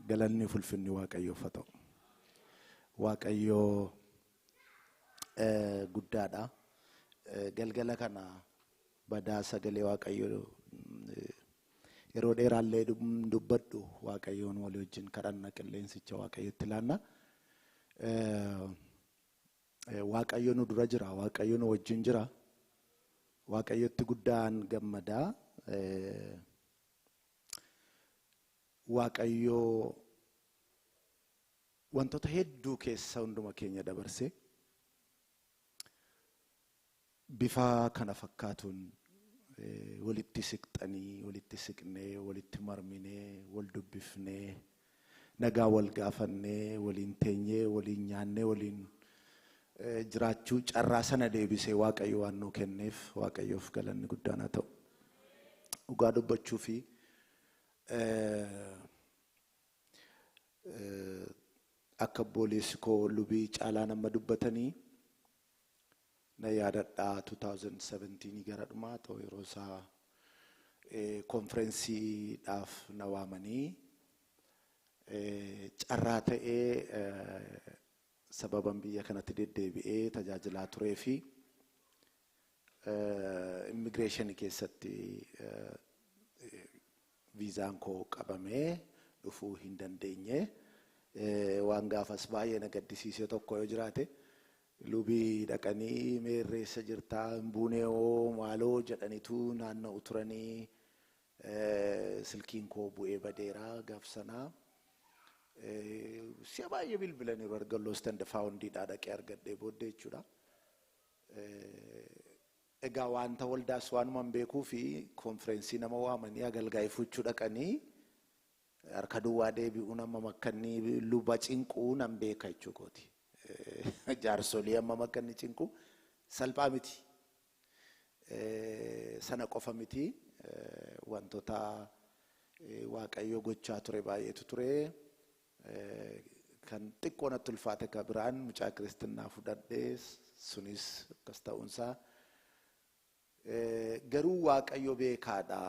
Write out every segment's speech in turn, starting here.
galanni fulfinni waaqayyoof haa ta'u. Waaqayyoo guddaadha. Galgala kana badaa sagalee waaqayyoo yeroo dheeraallee dubbadhu waaqayyoon walii wajjin kadhanna qilleensicha waaqayyotti ilaanna. Waaqayyo nu dura jira, waaqayyo nu wajjin jira. Waaqayyotti guddaan gammadaa. Waaqayyo wantoota hedduu keessa hunduma keenya dabarse bifa kana fakkaatuun walitti siqxanii, walitti siqnee, walitti marminee, wal dubbifnee, nagaa wal gaafannee, waliin teenyee, waliin nyaannee, waliin jiraachuu carraa sana deebisee waaqayyo waan nuu kenneef waaqayyoof galanni guddaan haa ta'u. Dhugaa dubbachuu fi akka obboleessi koo lubii caalaa nama dubbatanii na yaadadhaa 2017 gara dhumaa ta'u yeroo isaa konferensiidhaaf na waamanii carraa ta'ee sababan biyya kanatti deddeebi'ee tajaajilaa turee fi immigireeshinii keessatti viizaan koo qabamee dhufuu hin dandeenye. Waan gaafas baay'ee na gaddisiise tokko yoo jiraate lubii dhaqanii meerreessa jirtaa hin buuneoo maaloo jedhaniitu naanna'u turanii silkiin koo bu'ee badeeraa gaafsanaa. Si'a baay'ee bilbilanii Bargaloo Stand Foundiidhaa dhaqee argadhee booddee jechuudha. Egaa wanta waldaas waanumaan beekuu fi konferensii nama waamanii agalgaa'ifuuchuu dhaqanii harka duwwaa deebi'uu nama makkanii luba cinquu nan beeka jechuukooti. Jaarsolii amma makkanni cinquu salphaa miti. Sana qofa miti. Wantoota waaqayyo gochaa ture baay'eetu ture. Kan xiqqoo natti ulfaate ka biraan mucaa kiristinnaa fudhadhee sunis akkas ta'uunsaa. Garuu waaqayyo beekaadha.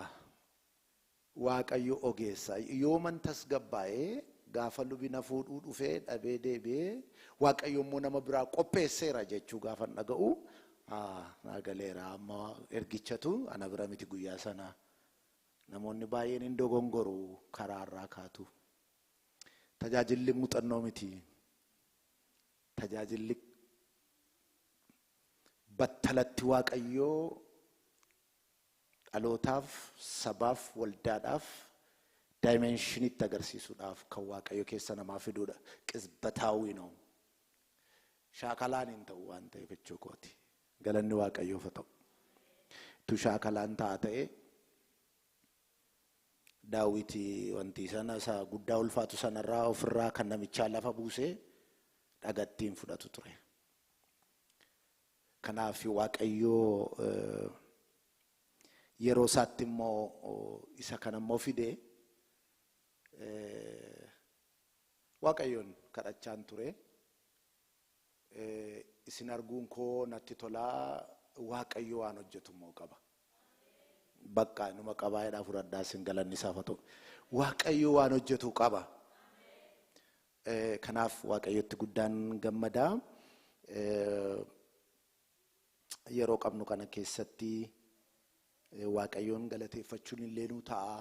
Waaqayyo ogeessa. Yooman tasgabbaa'ee gaafa lubi na fuudhuu dhufee dhabee deebi'ee waaqayyo immoo nama biraa qopheesseera jechuu gaafa dhaga'u naagaleera amma ergichatu ana bira miti guyyaa sana. Namoonni baay'een hin dogongoru karaarraa kaatu. Tajaajilli muuxannoo miti. Tajaajilli battalatti waaqayyoo dhalootaaf, sabaaf, waldaadhaaf daayimeenshiniitti agarsiisuudhaaf kan waaqayyo keessa namaa fiduudha. Qisbataawii noo. Shaakalaan hin ta'u waan ta'eef jechuukooti. Galanni waaqayyoof haa ta'u. Tu shaakalaan ta'a ta'e Daawiti wanti sana isa guddaa ulfaatu sanarraa ofirraa kan namichaa lafa buusee dhagattiin fudhatu ture. Kanaaf waaqayyoo yeroo isaatti immoo isa kana immoo fidee waaqayyoon kadhachaan ture. Isin arguun koo natti tolaa waaqayyo waan hojjetu immoo qaba. Bakka numa qabaayedhaa fudhadhaa isin galanni isaaf haa ta'u. Waaqayyo waan hojjetu qaba. Kanaaf waaqayyotti guddaan gammadaa. Yeroo qabnu kana keessatti waaqayyoon galateeffachuun illee nu ta'a.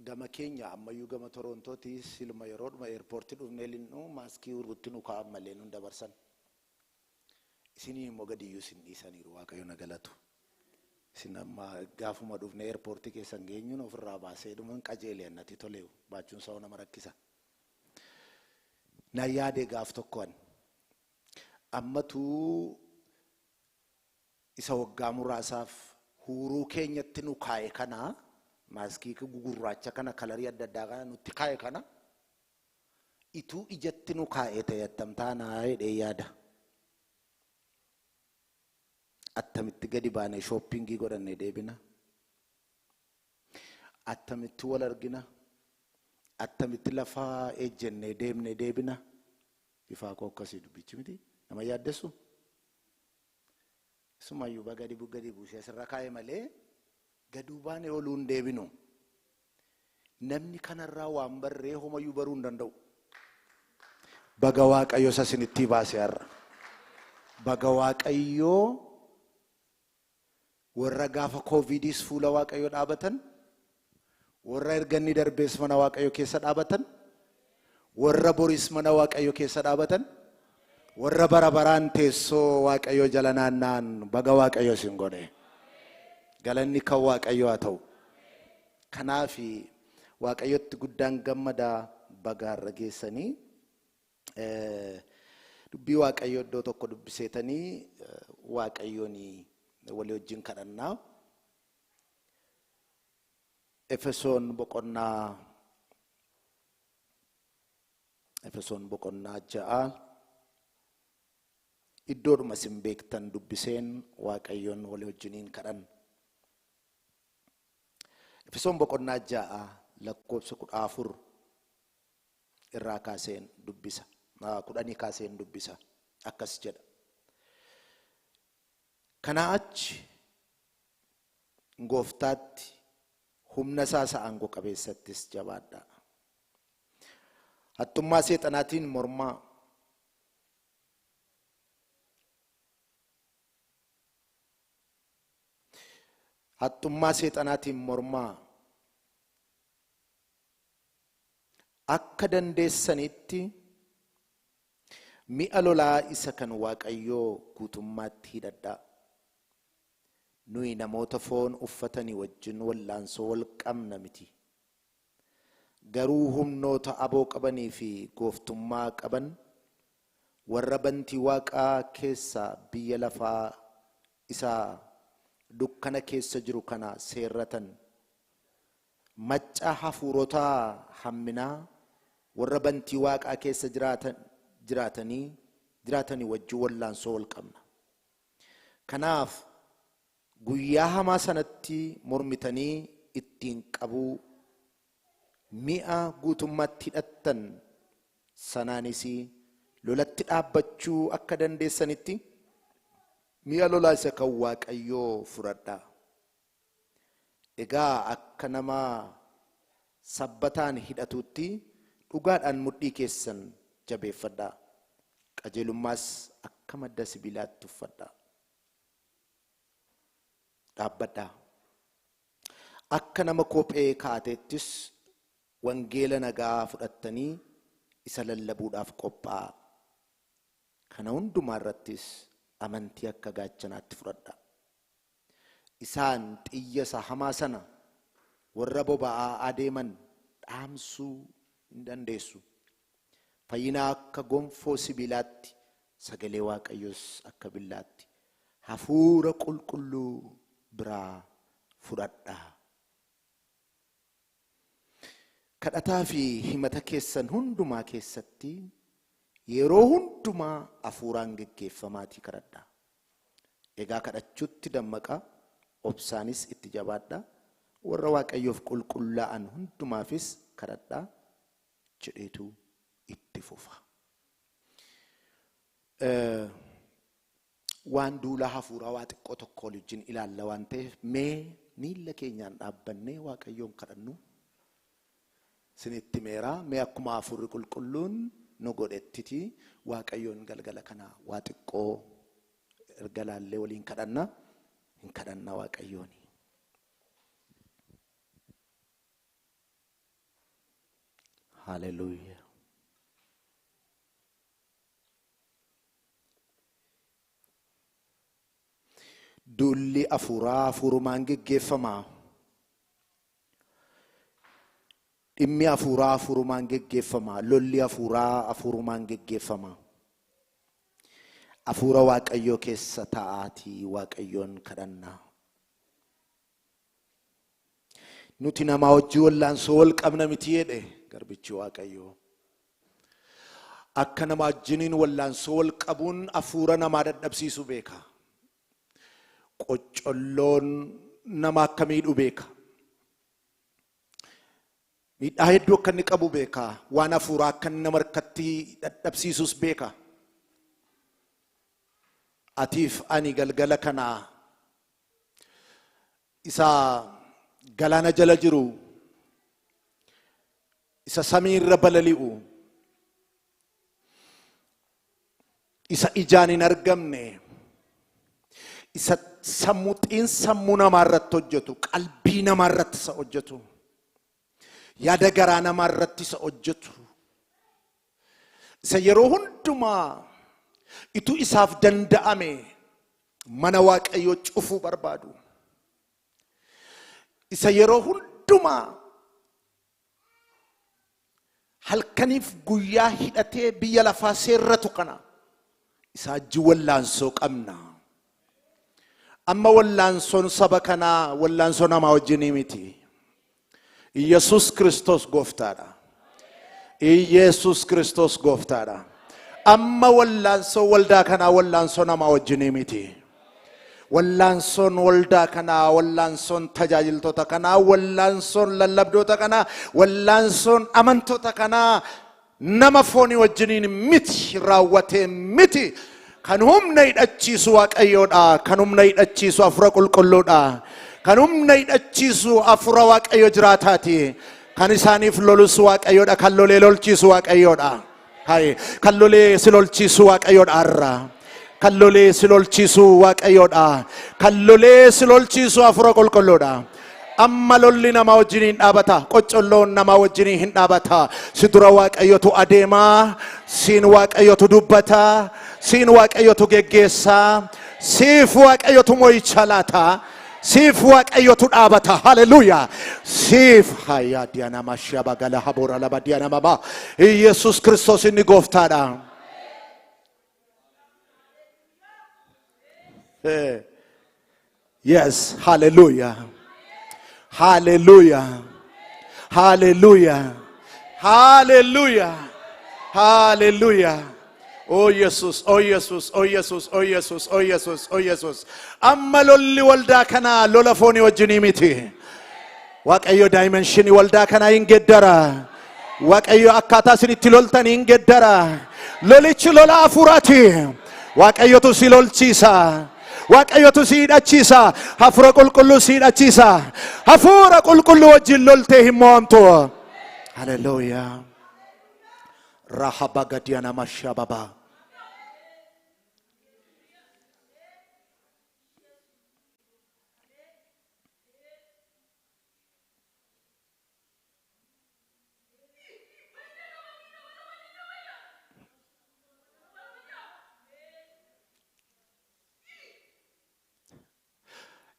Gama keenya ammayyuu gama Torontooti silma yeroodhuma eerpoortii dhufnee linnu maaskii urgutti nu kaa'an malee nun dabarsan. Isinii immoo gadiyyuu isin dhiisaniiru waaqayyo na galatu. Isin amma gaafuma dhufnee eerpoortii keessan geenyuun ofirraa baasee dhuman qajeelee natti toleewu baachuun sa'a nama rakkisa. Na yaade gaaf tokkoon ammatuu isa waggaa muraasaaf huuruu keenyatti nu kaa'e kana maaskii gugurraacha kana kalarii adda addaa kana nutti kaa'e kana ituu ijatti nu kaa'e ta'e attamtaanaa jedhee yaada. Attamitti gadi baanee shooppingii godhannee deebina. Attamitti wal argina. Attamitti lafa ejjennee deemnee deebina. Bifaa koo akkasii dubbichi miti. Nama yaaddessu. Sumayyuu gadi buusee asirra kaa'e malee gaduu baanee ooluu hin deebinu. namni kanarraa waan barree homayyuu baruu hin danda'u. Baga Waaqayyo isa isinitti baase har'a. Baga Waaqayyo warra gaafa Covidis fuula Waaqayyo dhaabatan, warra erganni darbees mana Waaqayyo keessa dhaabatan, warra boris mana Waaqayyo keessa dhaabatan, warra bara baraan teessoo Waaqayyo jala naanna'an baga Waaqayyo isin godhe. Galanni kan Waaqayyo haa ta'u. Kanaaf Waaqayyotti guddaan gammadaa baga har'a geessanii dubbii Waaqayyo iddoo tokko dubbiseetanii Waaqayyoon walii wajjin kadhannaa. Efesoon boqonnaa 6 iddoodhuma isin beektan dubbiseen Waaqayyoon walii wajjiniin kadhan. Efesoon boqonnaa 6 lakkoofsa 14 irraa kaaseen dubbisa. 10 kaaseen dubbisa. Akkas jedha. Kanaa achi Gooftaatti humna isaa aangoo qabeessattis jabaadha. Hattummaa seexanaatiin mormaa. Hattummaa seexanaatiin mormaa. Akka dandeessanitti mi'a lolaa isa kan Waaqayyoo guutummaatti hidhadhaa. Nuyi namoota foon uffatanii wajjin wallaansoo wal qabna miti. Garuu humnoota aboo qabanii fi gooftummaa qaban warra bantii Waaqaa keessaa biyya lafaa isaa dukkana keessa jiru kana seerratan, macca hafuurotaa hamminaa warra bantii Waaqaa keessa jiraatanii wajjin wallaansoo wal qabna. Kanaaf guyyaa hamaa sanatti mormitanii ittiin qabuu mi'a guutummaatti hidhattan sanaanis lolatti dhaabbachuu akka dandeessanitti mi'a lolaa isa kan Waaqayyoo fudhadhaa. Egaa akka nama sabbataan hidhatutti dhugaadhaan mudhii keessan jabeeffadhaa. Qajeelummaas akka madda sibiilaatti uffadhaa. Dhaabbadhaa. Akka nama kophee kaa'ateettis wangeela nagaa fudhattanii isa lallabuudhaaf qophaa'aa. Kana hundumaa irrattis amantii akka gaachanaatti fudhadhaa. Isaan xiyya isa hamaa sana warra boba'aa adeeman dhaamsuu hin dandeessu. Fayyina akka gonfoo sibiilaatti, sagalee Waaqayyoos akka billaatti hafuura qulqulluu biraa fudhadhaa. Kadhataa fi himata keessan hundumaa keessatti yeroo hundumaa hafuuraan geggeeffamaatii kadhadhaa. Egaa kadhachuutti dammaqaa, obsaanis itti jabaadhaa. Warra Waaqayyoof qulqullaa'an hundumaafis kadhadhaa jedheetu itti fufa. Waan duula hafuuraa waa xiqqoo tokko wajjin ilaalla waan ta'eef mee miilla keenyaan dhaabbannee Waaqayyoon kadhannu. Sinitti meeraa mee akkuma hafuurri qulqulluun nu godhettiti Waaqayyoon galgala kana waa xiqqoo erga laallee waliin kadhanna Waaqayyooni. Hallelujah. Duulli hafuuraa hafuurumaan geggeeffama. Dhimmi hafuuraa hafuurumaan geggeeffama. Lolli hafuuraa hafuurumaan geggeeffama. Hafuura Waaqayyoo keessa taa'aatii Waaqayyoon kadhanna. Nuti namaa wajjin wallaansoo wal qabna miti jedhe garbichi Waaqayyoo. Akka nama wajjiniin wallaansoo wal qabuun hafuura namaa dadhabsiisu beeka. Qoccolloon nama akka miidhu beeka. Miidhaa hedduu akka inni qabu beeka. Waan hafuuraa akka inni nama harkatti dadhabsiisus beeka. Atiif ani galgala kana isa galaana jala jiru isa samiirra balali'u, isa ijaan hin argamne, isa sammuu namaarratti hojjetu, qalbii namaarratti isa hojjetu, yaada garaa namaarratti isa hojjetu, isa yeroo hundumaa ituu isaaf danda'ame mana Waaqayyoo cufuu barbaadu, isa yeroo hundumaa halkaniif guyyaa hidhatee biyya lafaa seerratu kana isa ajji wallaansoo qabna. Amma wallaansoon saba kanaa wallaansoo namaa wajjinii miti. Yesus Kristos gooftaadha. Yesus Kristos gooftaadha. Amma wallaansoo waldaa kanaa wallaansoo namaa wajjinii miti. Wallaansoon waldaa kanaa, wallaansoon tajaajiltoota kanaa, wallaansoon lallabdoota kanaa, wallaansoon amantoota kanaa nama foonii wajjiniin miti, raawwatee miti. Kan humna hidhachiisu Waaqayyoodha. Kan humna hidhachiisu Hafuura Qulqulluudha. Kan humna hidhachiisu Hafuura Waaqayyo jiraataati. Kan isaaniif lolus Waaqayyoodha. Kan lolee lolchiisu Waaqayyoodha. Kan lolee si lolchiisu Waaqayyoodha har'a. Kan lolee si lolchiisu Waaqayyoodha. Kan lolee si lolchiisu Hafuura Qulqulluudha. Amma lolli nama wajjiniin dhaabata. Qoccolloon nama wajjiniin hin dhaabata. Si dura Waaqayyotu adeemaa. Siin Waaqayyotu dubbata. Siin Waaqayyotu geggeessaa. Siif Waaqayyotu mo'icha laata. Siif Waaqayyotu dhaabata. Haleluuyaa. Siif hayyaa diyaanama shabagala haboora laba diyaanama. Yesus Kristos inni gooftaadha. Yes, hallelujah. Hallelujah. Hallelujah. Hallelujah. Hallelujah. Oh Jesus, oh Jesus, oh Jesus, oh Jesus, oh Jesus, oh Jesus. Amma lolli waldaa kana lola foonii wajjinii miti. Waaqayyo dimensionii waldaa kana hin geddara. Waaqayyo akkaataa isin itti loltan hin geddara. Lolichi lola hafuuraati. Waaqayyotu si lolchiisa. Waaqayyotu si hidhachiisa. Hafuura Qulqulluu si hidhachiisa. Hafuura Qulqulluu wajjin loltee hin mo'amtu. Hallelujah. Rahaba gadiana mashababa.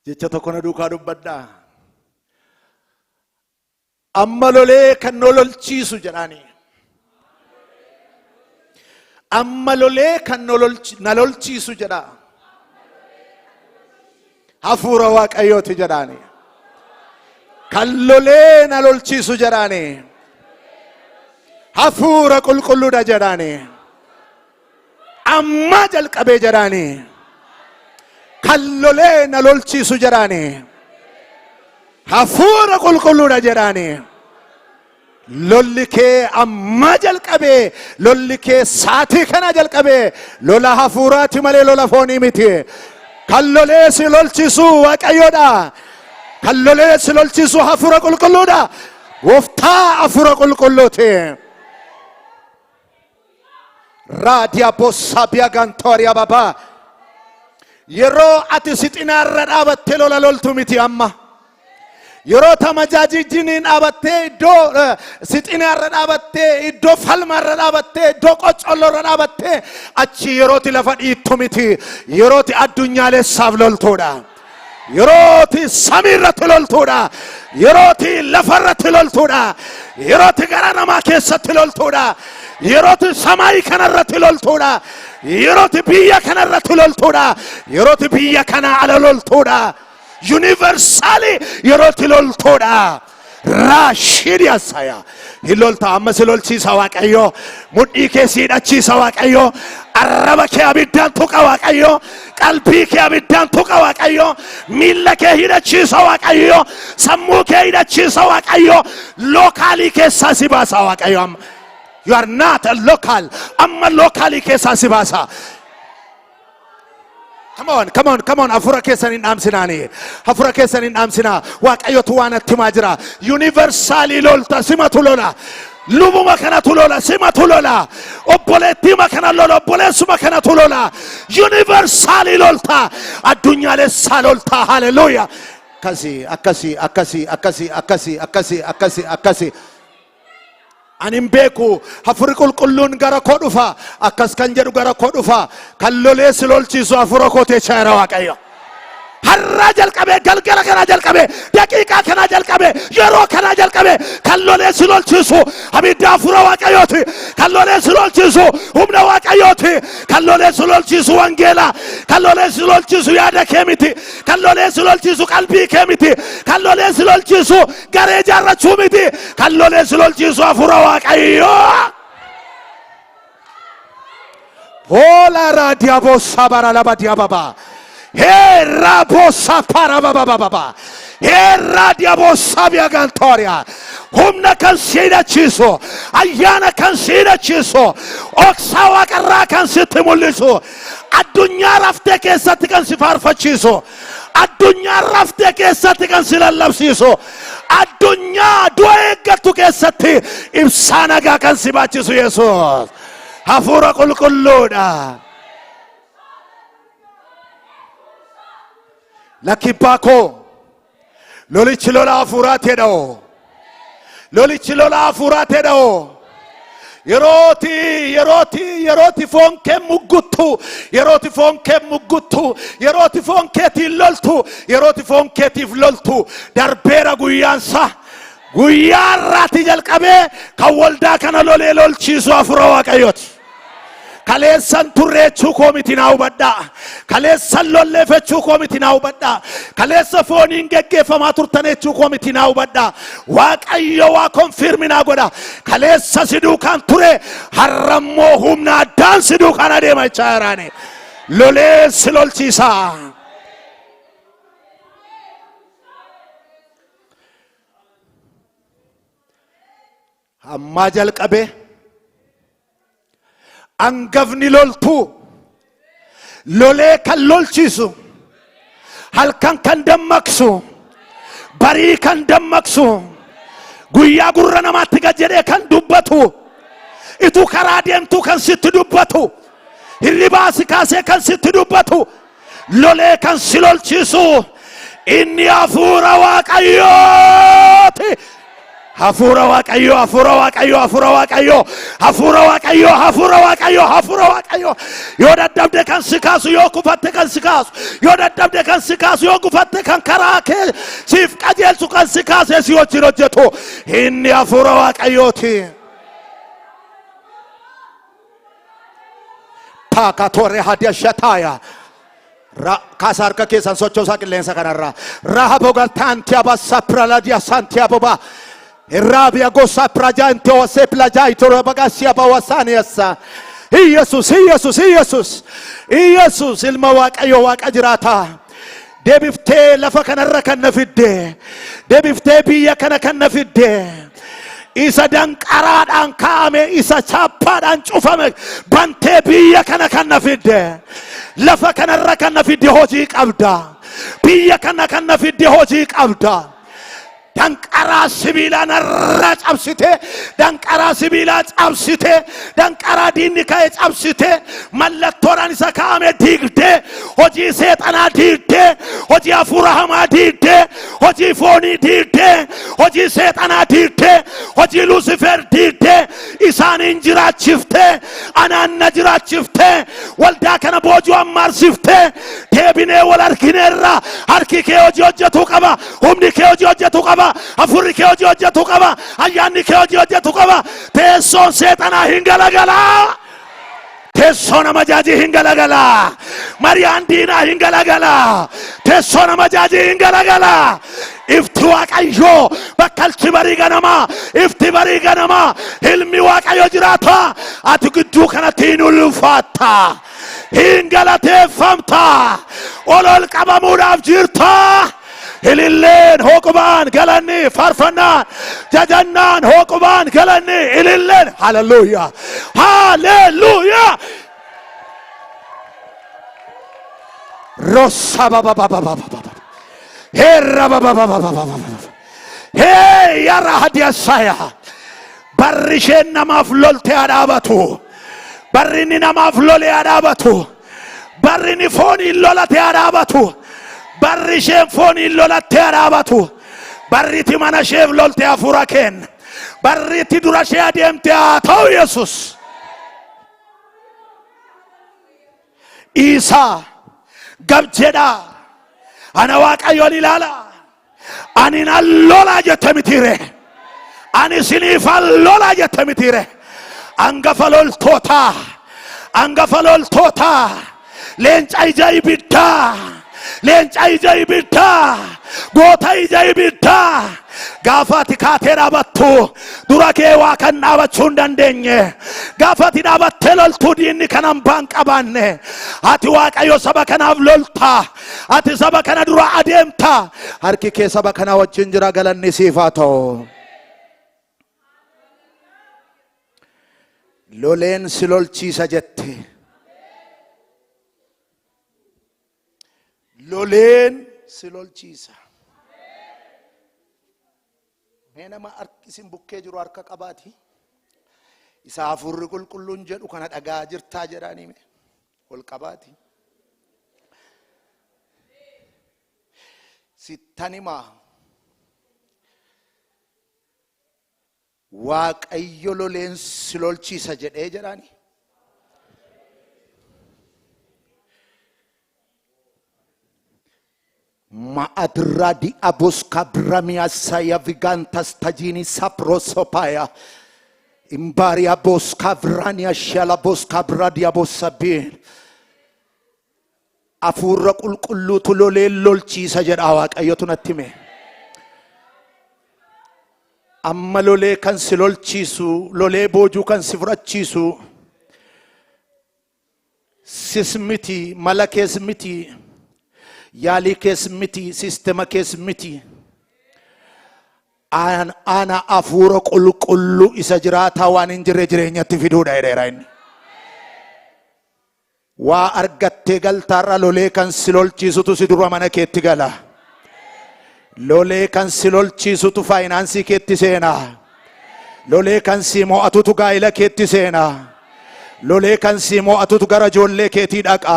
Jecha tokko na duukaa dubbadhaa. Amma lolee kan nu lolchiisu jedhaani. Amma lolee kan na lolchiisu jedha. Hafuura Waaqayyooti jedhaani. Kan lolee na lolchiisu jedhaani. Hafuura Qulqulluudha jedhaani. Amma jalqabee jedhaani. Kan lolee na lolchiisu jedhaani. Hafuura Qulqulluudha jedhaani. Lolli kee amma jalqabee, lolli kee saatii kana jalqabee, lola hafuuraati malee lola foonii miti. Kan lolee si lolchiisu Waaqayyoodha. Kan lolee si lolchiisu Hafuura Qulqulluudha. Gooftaa Hafuura Qulqulluuti. Raadiyaa Bossaa Biyagantooriyaa Babaa. Yeroo ati sixinaarra dhaabattee lola loltu miti amma. Yeroo tamajaajiijiniin dhaabattee iddoo sixinaarra dhaabattee iddoo falmaarra dhaabattee iddoo qoccolloorra dhaabattee achi yerooti lafa dhiittu miti. Yerooti addunyaalessaaf loltuudha. Yerooti samiirratti loltuudha. Yerooti lafarratti loltuudha. Yerooti gara namaa keessatti loltuudha. Yerooti samaayii kanarratti loltuudha. Yerooti biyya kanarratti loltuudha. Yerooti biyya kana ala loltuudha. Universally yeroti loltoodha. Rashidia saya hilolta amma silolchiisa Waaqayyo. Mudhii kee siidhachiisa Waaqayyo. Arraba kee abiddaan tuqa Waaqayyo. Qalbii kee abiddaan tuqa Waaqayyo. Miilla kee hidhachiisa Waaqayyo. Sammuu kee hidhachiisa Waaqayyo. Lookaalii keessaa si baasa Waaqayyo. You are not a local. Amma lookaalii keessaa si baasa. Come on, come on, come on. Hafuura keessan hin dhaamsinaani. Hafuura keessan hin dhaamsinaa. Waaqayyotu waan atti himaa jira. Universaalii lolta simatu lola. lubuma kana tulola sima tulola obboletti makana lola obboleessu makana tulola universal lolta addunya le salolta hallelujah akasi anin beeku hafuri qulqulluun gara koo dhufa akkas kan jedhu gara koo dhufa kan lolee si lolchiisu hafura kootee chaara waaqayyo har'a jalqabe galgala kana jalqabe daqiiqaa kana jalqabe yeroo kana jalqabe kan lolee si lolchiisu abidda hafura waaqayyooti kan lolee si lolchiisu humna waaqayyooti kan lolee si lolchiisu wangeela kan lolee si lolchiisu yaada kee miti kan lolee si lolchiisu qalbii kee miti kan lolee si lolchiisu garee jaarrachuu miti kan lolee si lolchiisu hafura waaqayyoo hola radiabo sabara labadia baba Hey rabosa para baba Hey radiabo sabia gantoria humna kan sida chiso ayana kan sida chiso oksawa karra kan sitmuliso addunya rafte keessatti kan sifarfachiso addunya rafte keessatti kan silallabsiso addunya du'eeggatu keessatti ibsana ga kan sibachisu yesus hafura qulqulluudha lakibako lolichi lola afurate dao lolichi lola afurate dao yeroti fonke muguttu yeroti fonke tiloltu yeroti fonke tifloltu darbera guyansa guyarati jalqabe kawolda kana lole lolchisu afura waaqayyoti kaleessan turreechuu koomitiin hawbadha kaleessan lolleeffachuu koomitiin hawbadha kaleessa fooniin geggeeffamaa turtaneechuu koomitiin hawbadha waaqayyo waa konfirminaa godha kaleessa siduu kan ture harrammoo humna addaan siduu kan adeema ichaaraane loleessi lolchiisa amma jalqabe angafni loltu lolee kan lolchisu halkan kan dammaqsu barii kan dammaqsu guyyaa gurra namaatti gajjedhee kan dubbatu itu karaa deemtu kan sitti dubbatu hirribaa si kaasee kan sitti dubbatu lolee kan si lolchisu inni hafuura waaqayyooti hafura waaqayyo yo dadhabde kan sikaasu yo kufatte kan sikaasu yo dadhabde kan sikaasu yo kufatte kan karaa kee siif qajeelchu kan sikaase si wajjin hojjetu inni hafura waaqayyooti paakatore hadia shataya kasarka keessan sochoosa qilleensa kanarra rahabo galtaanti abassa praladia santi aboba Rabia gosa prajante o se plajaito bagasia bawasaniasa Jesus ilma waaqayyo waaqa jiraata deebiftee lafa kanarra kan nafidde deebiftee biyya kana kan nafidde isa danqaraadhaan kaame isa chaappaadhaan cufame bantee biyya kana kan nafidde lafa kanarra kan nafidde hojii qabda biyya kana kan nafidde hojii qabda danqara sibiila narra cabsite danqara sibiila cabsite danqara diinni ka'e cabsite mallattoodhaan isa kaa'ame diigde hojii seexanaa diigde hojii hafuura hamaa diigde hojii foonii diigde hojii seexanaa diigde hojii luusifer diigde isaaniin jiraachifte anaanna jiraachifte waldaa kana boojuu ammaarsifte deebinee wal argineerra harki kee hojii hojjetuu qaba humni kee hojii hojjetuu qaba afurri kee hojii hojjetuu qaba ayyaanni kee hojii hojjetuu qaba teessoon seexanaa hin galagala teessoon amajaajii hin galagala mariyaan diinaa hin galagala teessoon amajaajii hin galagala ifti waaqayyo bakkalchi barii ganamaa ifti barii ganamaa ilmi waaqayyo jiraata ati gidduu kanatti hin ulfaatta hin galateeffamta olol qabamuudhaaf jirta ililleen hoqubaan galanni farfannaan jajannaan hoqubaan galanni ililleen hallelujah hallelujah rossa baba hey yara hadia saya barrisheen namaaf lolte adhaabatu. Barrini namaaf lole adhaabatu. Barrini fooniin lolate adhaabatu. Barrisheen fooniin lolatte adhaabatu. Barriti mana isheef lolte hafuura kenna. Barriti dura ishee adeemte haa ta'u Yesus. Isaa gab jedhaa. Ana Waaqayyoon ilaala. Ani nan lolaa jette mitire. Ani siniifan lolaa jette mitire. Angafa loltootaa. Angafa loltootaa. Leenca ija ibiddaa. Leenca ija ibiddaa. Goota ija ibiddaa. Gaafati kaatee dhaabattu dura kee waa kan dhaabachuu hin dandeenye. Gaafati dhaabattee loltuu diinni kan hambaan qabaanne. Ati Waaqayyo saba kanaaf lolta. Ati saba kana dura adeemta. Harki kee saba kana wajjin jira, galanni siif haa ta'u. Loleen si lolchiisa jette. Loleen si lolchiisa. Mee nama isin bukkee jiru harka qabaati. Isa hafuurri qulqulluun jedhu kana dhagaa jirtaa jedhanii mee ol qabaati. Sittanima Waaqayyo loleen si lolchiisa jedhee jedhanii. Maadradi aboska bramia saya vigantas tajini saprosopaya imbari aboska vrania shala boska bradia bosabin afurra qulqulluutu lolee lolchiisa jedha Waaqayyotu natti hime. Amma lolee kan si lolchiisu, lolee boojuu kan si fudhachiisu sis miti, mala kees miti, yaalii kees miti, sistema kees miti. Ana afuura qulqulluu isa jiraataa waan hin jirre jireenyatti fiduudha jedheera inni. Waa argattee galtaarra lolee kan si lolchiisutu si dura mana keetti gala. Lolee kan si lolchiisutu faayinaansii keetti seena. Lolee kan si mo'atutu gaa'ila keetti seena. Lolee kan si mo'atutu gara ijoollee keetii dhaqa.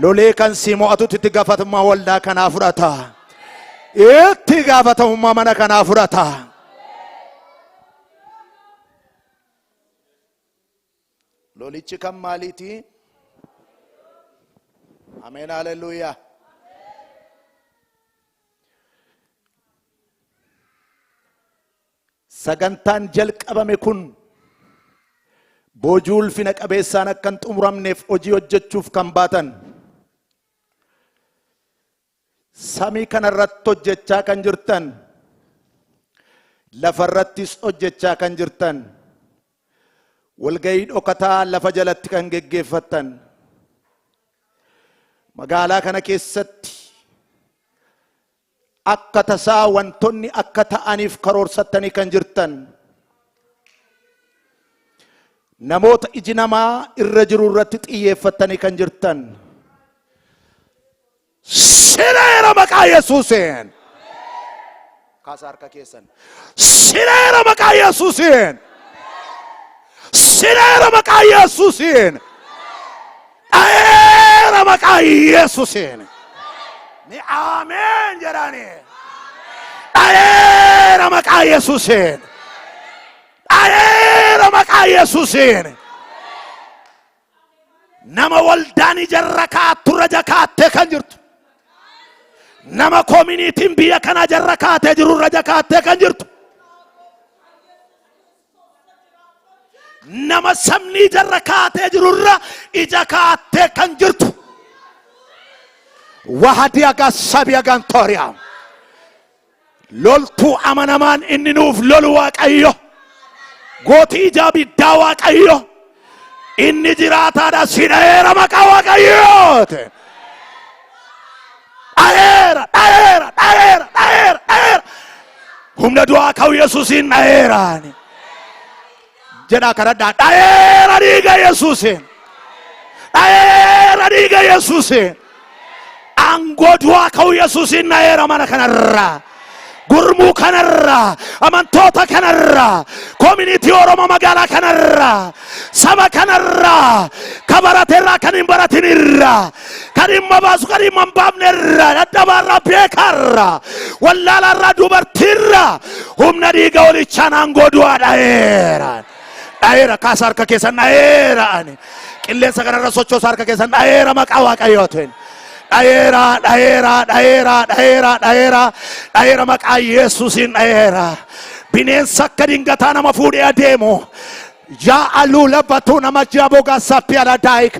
Lolee kan si mo'atutu itti gaafatamummaa waldaa kanaa fudhata. Itti gaafatamummaa mana kanaa fudhata. Lolichi kan maaliiti? Ameen, haleluuyaa. Sagantaan jalqabame kun boojuu ulfina qabeessaan akkan xumuramneef hojii hojjechuuf kan baatan, samii kanarratti hojjechaa kan jirtan, lafarrattis hojjechaa kan jirtan, walgahii dhokataa lafa jalatti kan geggeeffattan, magaalaa kana keessatti akka tasaa wantoonni akka ta'aniif karoorsattanii kan jirtan, namoota iji namaa irra jiru irratti xiyyeeffattanii kan jirtan, sireera maqaa Yesuusiin. Kaasa harka keessan. Sireera maqaa Yesuusiin. Sireera maqaa Yesuusiin. Ayeera maqaa Yesuusiin. Ni ameen jedhani. Ayeera maqaa Yesuusiin. Ayeera maqaa Yesuusiin. Nama waldaan ijarra kaattu raja kaattee kan jirtu. Nama koominiitiin biyya kana jarra kaatee jiru raja kaattee kan jirtu. Nama sabni jarra kaatee jirurra ija kaattee kan jirtu. Wahadi agasabi agantoria. Loltu amanamaan inni nuuf lolu Waaqayyo. Gooti ija biddaa Waaqayyo. Inni jiraataadha, sireera maqaa Waaqayyooti. Ayeera, ayeera, ayeera, ayeera, ayeera. Humna du'aa ka'u Yesuusiin ayeeraani. Jedhaa kadhadhaa, ayeera dhiiga Yesuusiin. Ayeera dhiiga Yesuusiin. Aangoo du'aa ka'u Yesuusiin ayeera mana kanarraa. gurmuu kanarraa, amantoota kanarraa, community Oromoo magaalaa kanarraa, saba kanarraa, ka baraterraa kan hin baratinirraa, kan dhimma baasu kan dhimma hin baafnerraa, dadhabaarraa beekarraa, wallaalarraa dubartiirraa, humna dhiiga olichaan aangoo du'aa dhaheera. Dhaheera kaasa harka keessan dhaheera ani. Qilleensa kanarra sochoosa harka keessan dhaheera maqaa Waaqayyootiin. Dhaheera maqaa Yesuusiin dhaheera. Bineensa akka dingataa nama fuudhee adeemu. Ja'aluu labbatuu nama jaboo sappi ala daayik.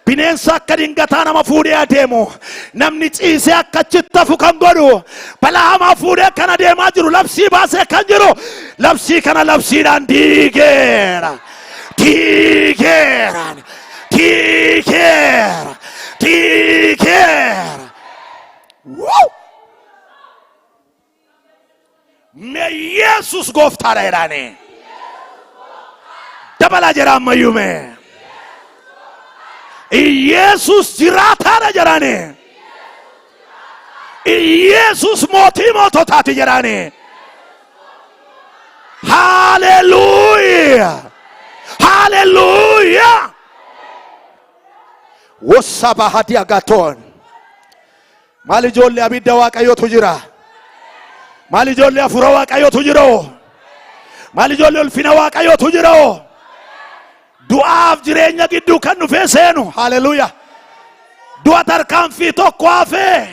Bineensa akka dingataa nama fuudhee adeemu. Namni ciisee akka chittafu kan godhu. Balaa hamaa fuudhee kan adeemaa jiru. Labsii baasee kan jiru. Labsii kana labsiidhaan diigeera. Me Yesus gooftaadha jedhani. Dabala jedha ammayyume. Yesus jiraataadha jedhani. Yesus mootii moototaati jedhani. Hallelujah. Hallelujah. Wasaba hadi agaton. Maali ijoollee abidda Waaqayyootu jira. Maali ijoollee afura Waaqayyootu jira. Maali ijoollee ulfina Waaqayyootu jira. Du'aaf jireenya gidduu kan dhufee seenu. Hallelujah. Du'a tarkaanfii tokko hafee.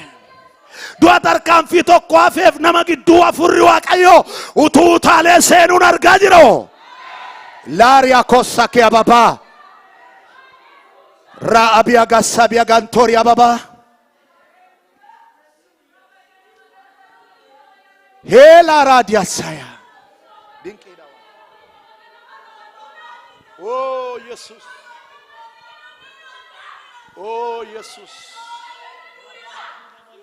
Du'a tarkaanfii tokko hafeef nama gidduu afurri Waaqayyoo utuu utaalee seenuun argaa jira. Laria kossa ke ababa. Ra abia gasabia gantori ababa. Hela radia saya. Oh Jesus. Oh Jesus.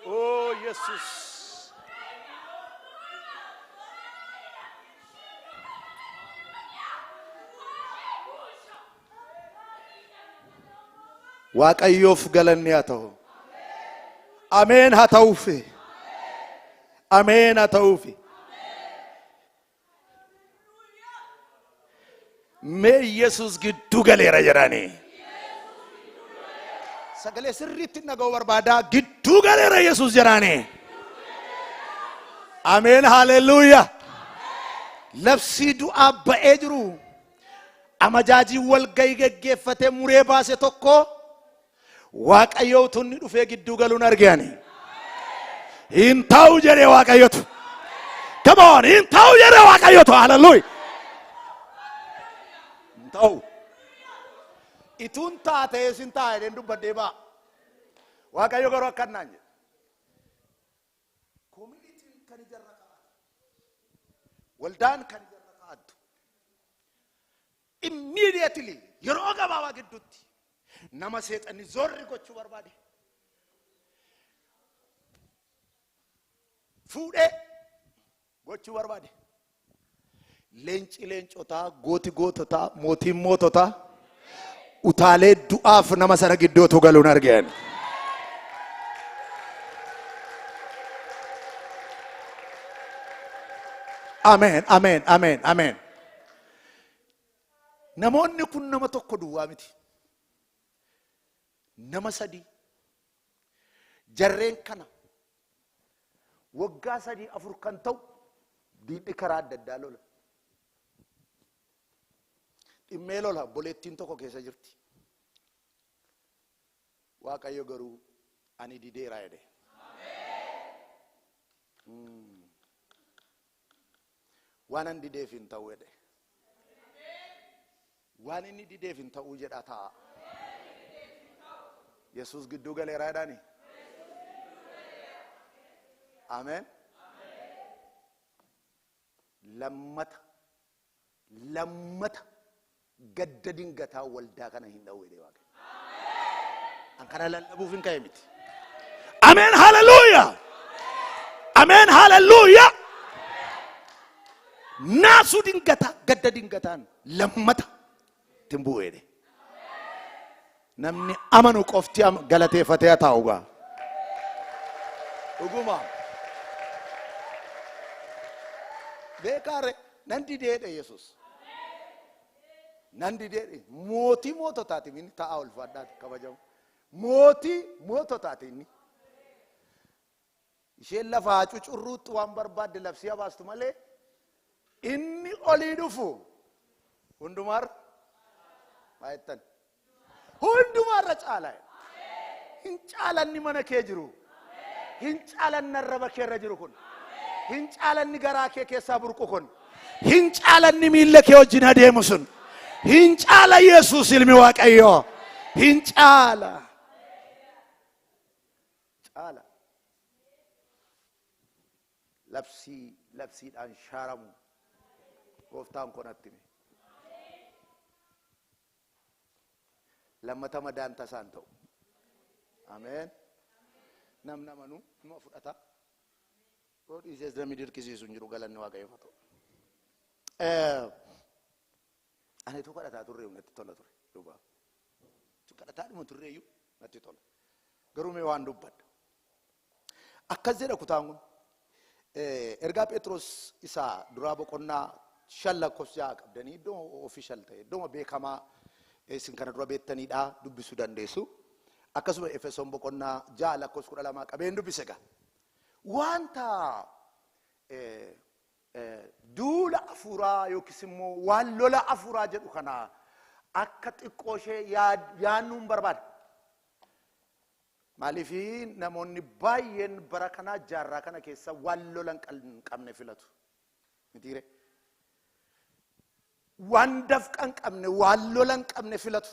Oh Jesus. Waaqayyoof galanni haa ta'u. Ameen haa ta'uufi. Ameen haa ta'uufi. Mee Yesus gidduu galeera jedhani. Sagalee sirriitti dhaga'uu barbaada. Gidduu galeera Yesus jedhani. Ameen hallelujah. Labsii du'aa ba'ee jiru. Amajaajii wal ga'ii geggeeffatee muree baase tokko Waaqayyootu inni dhufee gidduu galuun argani. Hin ta'u jedhee Waaqayyootu. Come on, hin ta'u jedhee Waaqayyootu. Hallelujah. Hin ta'u. Ituun taatee sin taa'ee den dubbadhee ba'a. Waaqayyo garuu akkanaan jedhe. Communitiin kan ijarra qabaatu. Waldaan kan ijarra qabaatu. Immediately yeroo gabaabaa gidduutti nama seexanni zorri gochuu barbaade. Fuudhee gochuu barbaade. Leenci leencotaa, gooti goototaa, mootiin moototaa utaalee du'aaf nama sana giddootu galuun argeen. Amen, amen, amen, amen. Namoonni kun nama tokko duwwaa miti. Nama sadi. Jarreen kana waggaa sadii afur kan ta'u diinni karaa adda addaa lola. Dhimmee lola boleettiin tokko keessa jirti. Waaqayyo garuu ani dideeraa jedhe. Waan an dideef hin ta'u jedhe. Waan inni dideef hin ta'u jedha ta'a. Yesus gidduu galeeraa jedhani. Amen. Lammata gadda dingataa waldaa kana hin dhawwe jedhe Waaqayyo. An kana lallabuuf hin ka'e miti. Amen, hallelujah. Amen, hallelujah. Naasu dingata gadda dingataan lammata timbu'e jedhe. Namni amanu qofti galateeffatee taa'u gaa. Dhuguma. beekare nan dideedha Yesus. Nan dideedha mootii moototaati inni ta'a ulfaadhaati kabajamu. Mootii moototaati inni. Isheen lafaa cucurruutti waan barbaadde labsii abaastu malee inni olii dhufu hundumaarra baay'attan hundumaarra caalaa hin caalanni mana kee jiru hin caalanni arraba kee irra jiru kun hin caalanni garaa kee keessaa burqu kun hin caalanni miilla kee wajjin adeemu sun hin caala Yesuus ilmi Waaqayyoo hin caala caala labsiidhaan shaaramu gooftaan konatti lammata madaan tasaan ta'u ameen namna manu numa fudhata roodhi isa zamii dirqisiisu jiru galanni Waaqayyoof ta'u ani tu kadhataa turre natti tola ture duuba tu kadhataa dhuma turreeyyuu natti tola garuu mee waan dubbadha akkas jedha kutaan kun ergaa Phexros isa duraa boqonnaa shan lakkoofsa qabdanii iddoo official ta'e iddoo beekamaa isin kana dura beektaniidha dubbisuu dandeessu akkasuma Efesoon boqonnaa 6 lakkoofsa 12 qabeen dubbise gaa wanta duula afuuraa yookiis immoo waan lola afuuraa jedhu kana akka xiqqoo ishee yaannuun barbaada. Maaliifi namoonni baay'een bara kana jaarraa kana keessa waan lola hin qabne filatu. Mitiire waan dafqa hin qabne waan lola hin qabne filatu.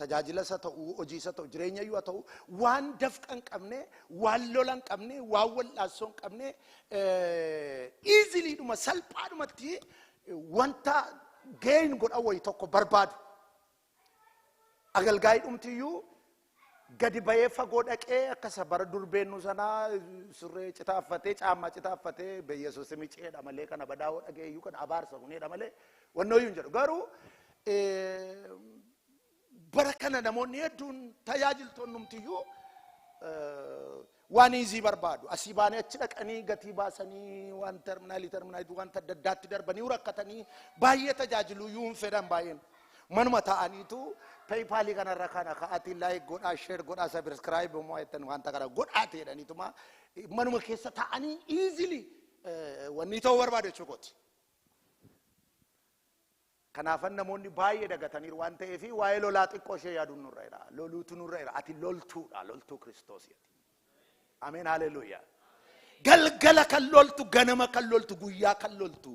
Tajaajila isa ta'u hojii isa ta'u jireenya iyyuu haa ta'u waan dafqa hin qabne waan lola hin qabne waan wal'aansoo hin qabne easily dhuma salphaadhumatti wanta gain godha wayii tokko barbaadu. Agalgaayii dhumtiyyuu gadi bayee fagoo dhaqee akkasa bara durbeennu sanaa surree citaaffatee caammaa citaaffatee beeyyesuus miceedha malee kana badaawoo dhageeyyuu kana abaarsa kuneedha malee wannooyyuu hin jedhu garuu bara kana namoonni hedduun tajaajiltoonni numtiyyuu waan iizii barbaadu asii baanee achi dhaqanii gatii baasanii waan terminaalii waan addaatti darbanii rakkatanii baay'ee tajaajiluu yuun fedhan baay'een manuma ta'aniitu PayPal kanarra kana ka'atii like godhaa share godhaa subscribe immoo jettan wanta kana godhaa ta'edhaniituma manuma keessa ta'anii easily wanni ta'uu barbaadu jechuudha. Kanaafan namoonni baay'ee dagataniiru waan ta'eef waa'ee lolaa xiqqoo ishee yaaduun nurra jira. Loluutu nurra jira. Ati loltuudha. Loltuu Kiristoosiiti. Ameen haleluuyaa. Galgala kan loltu, ganama kan loltu, guyyaa kan loltu.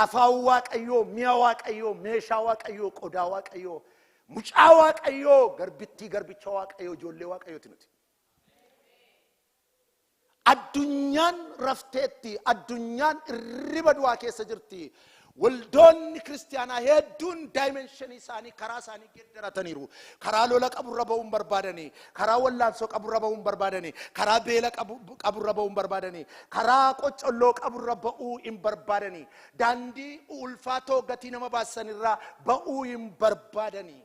Afaan Waaqayyoo, mi'a Waaqayyoo, meeshaa Waaqayyoo, qodaa Waaqayyoo, mucaa Waaqayyoo, garbittii garbicha Waaqayyoo, ijoollee Waaqayyooti nuti. Addunyaan rafteetti, addunyaan irriba du'aa keessa jirti. Waldoonni kiristaanaa hedduun dimension isaanii karaa isaanii geddarataniiru. Karaa lola qaburra ba'uun barbaadanii, karaa wallaansoo qaburra ba'uun barbaadanii, karaa beela qaburra ba'uun barbaadanii, karaa qocolloo qaburra ba'uu hin barbaadanii, daandii ulfaatoo gatii nama baasanirraa ba'uu hin barbaadanii.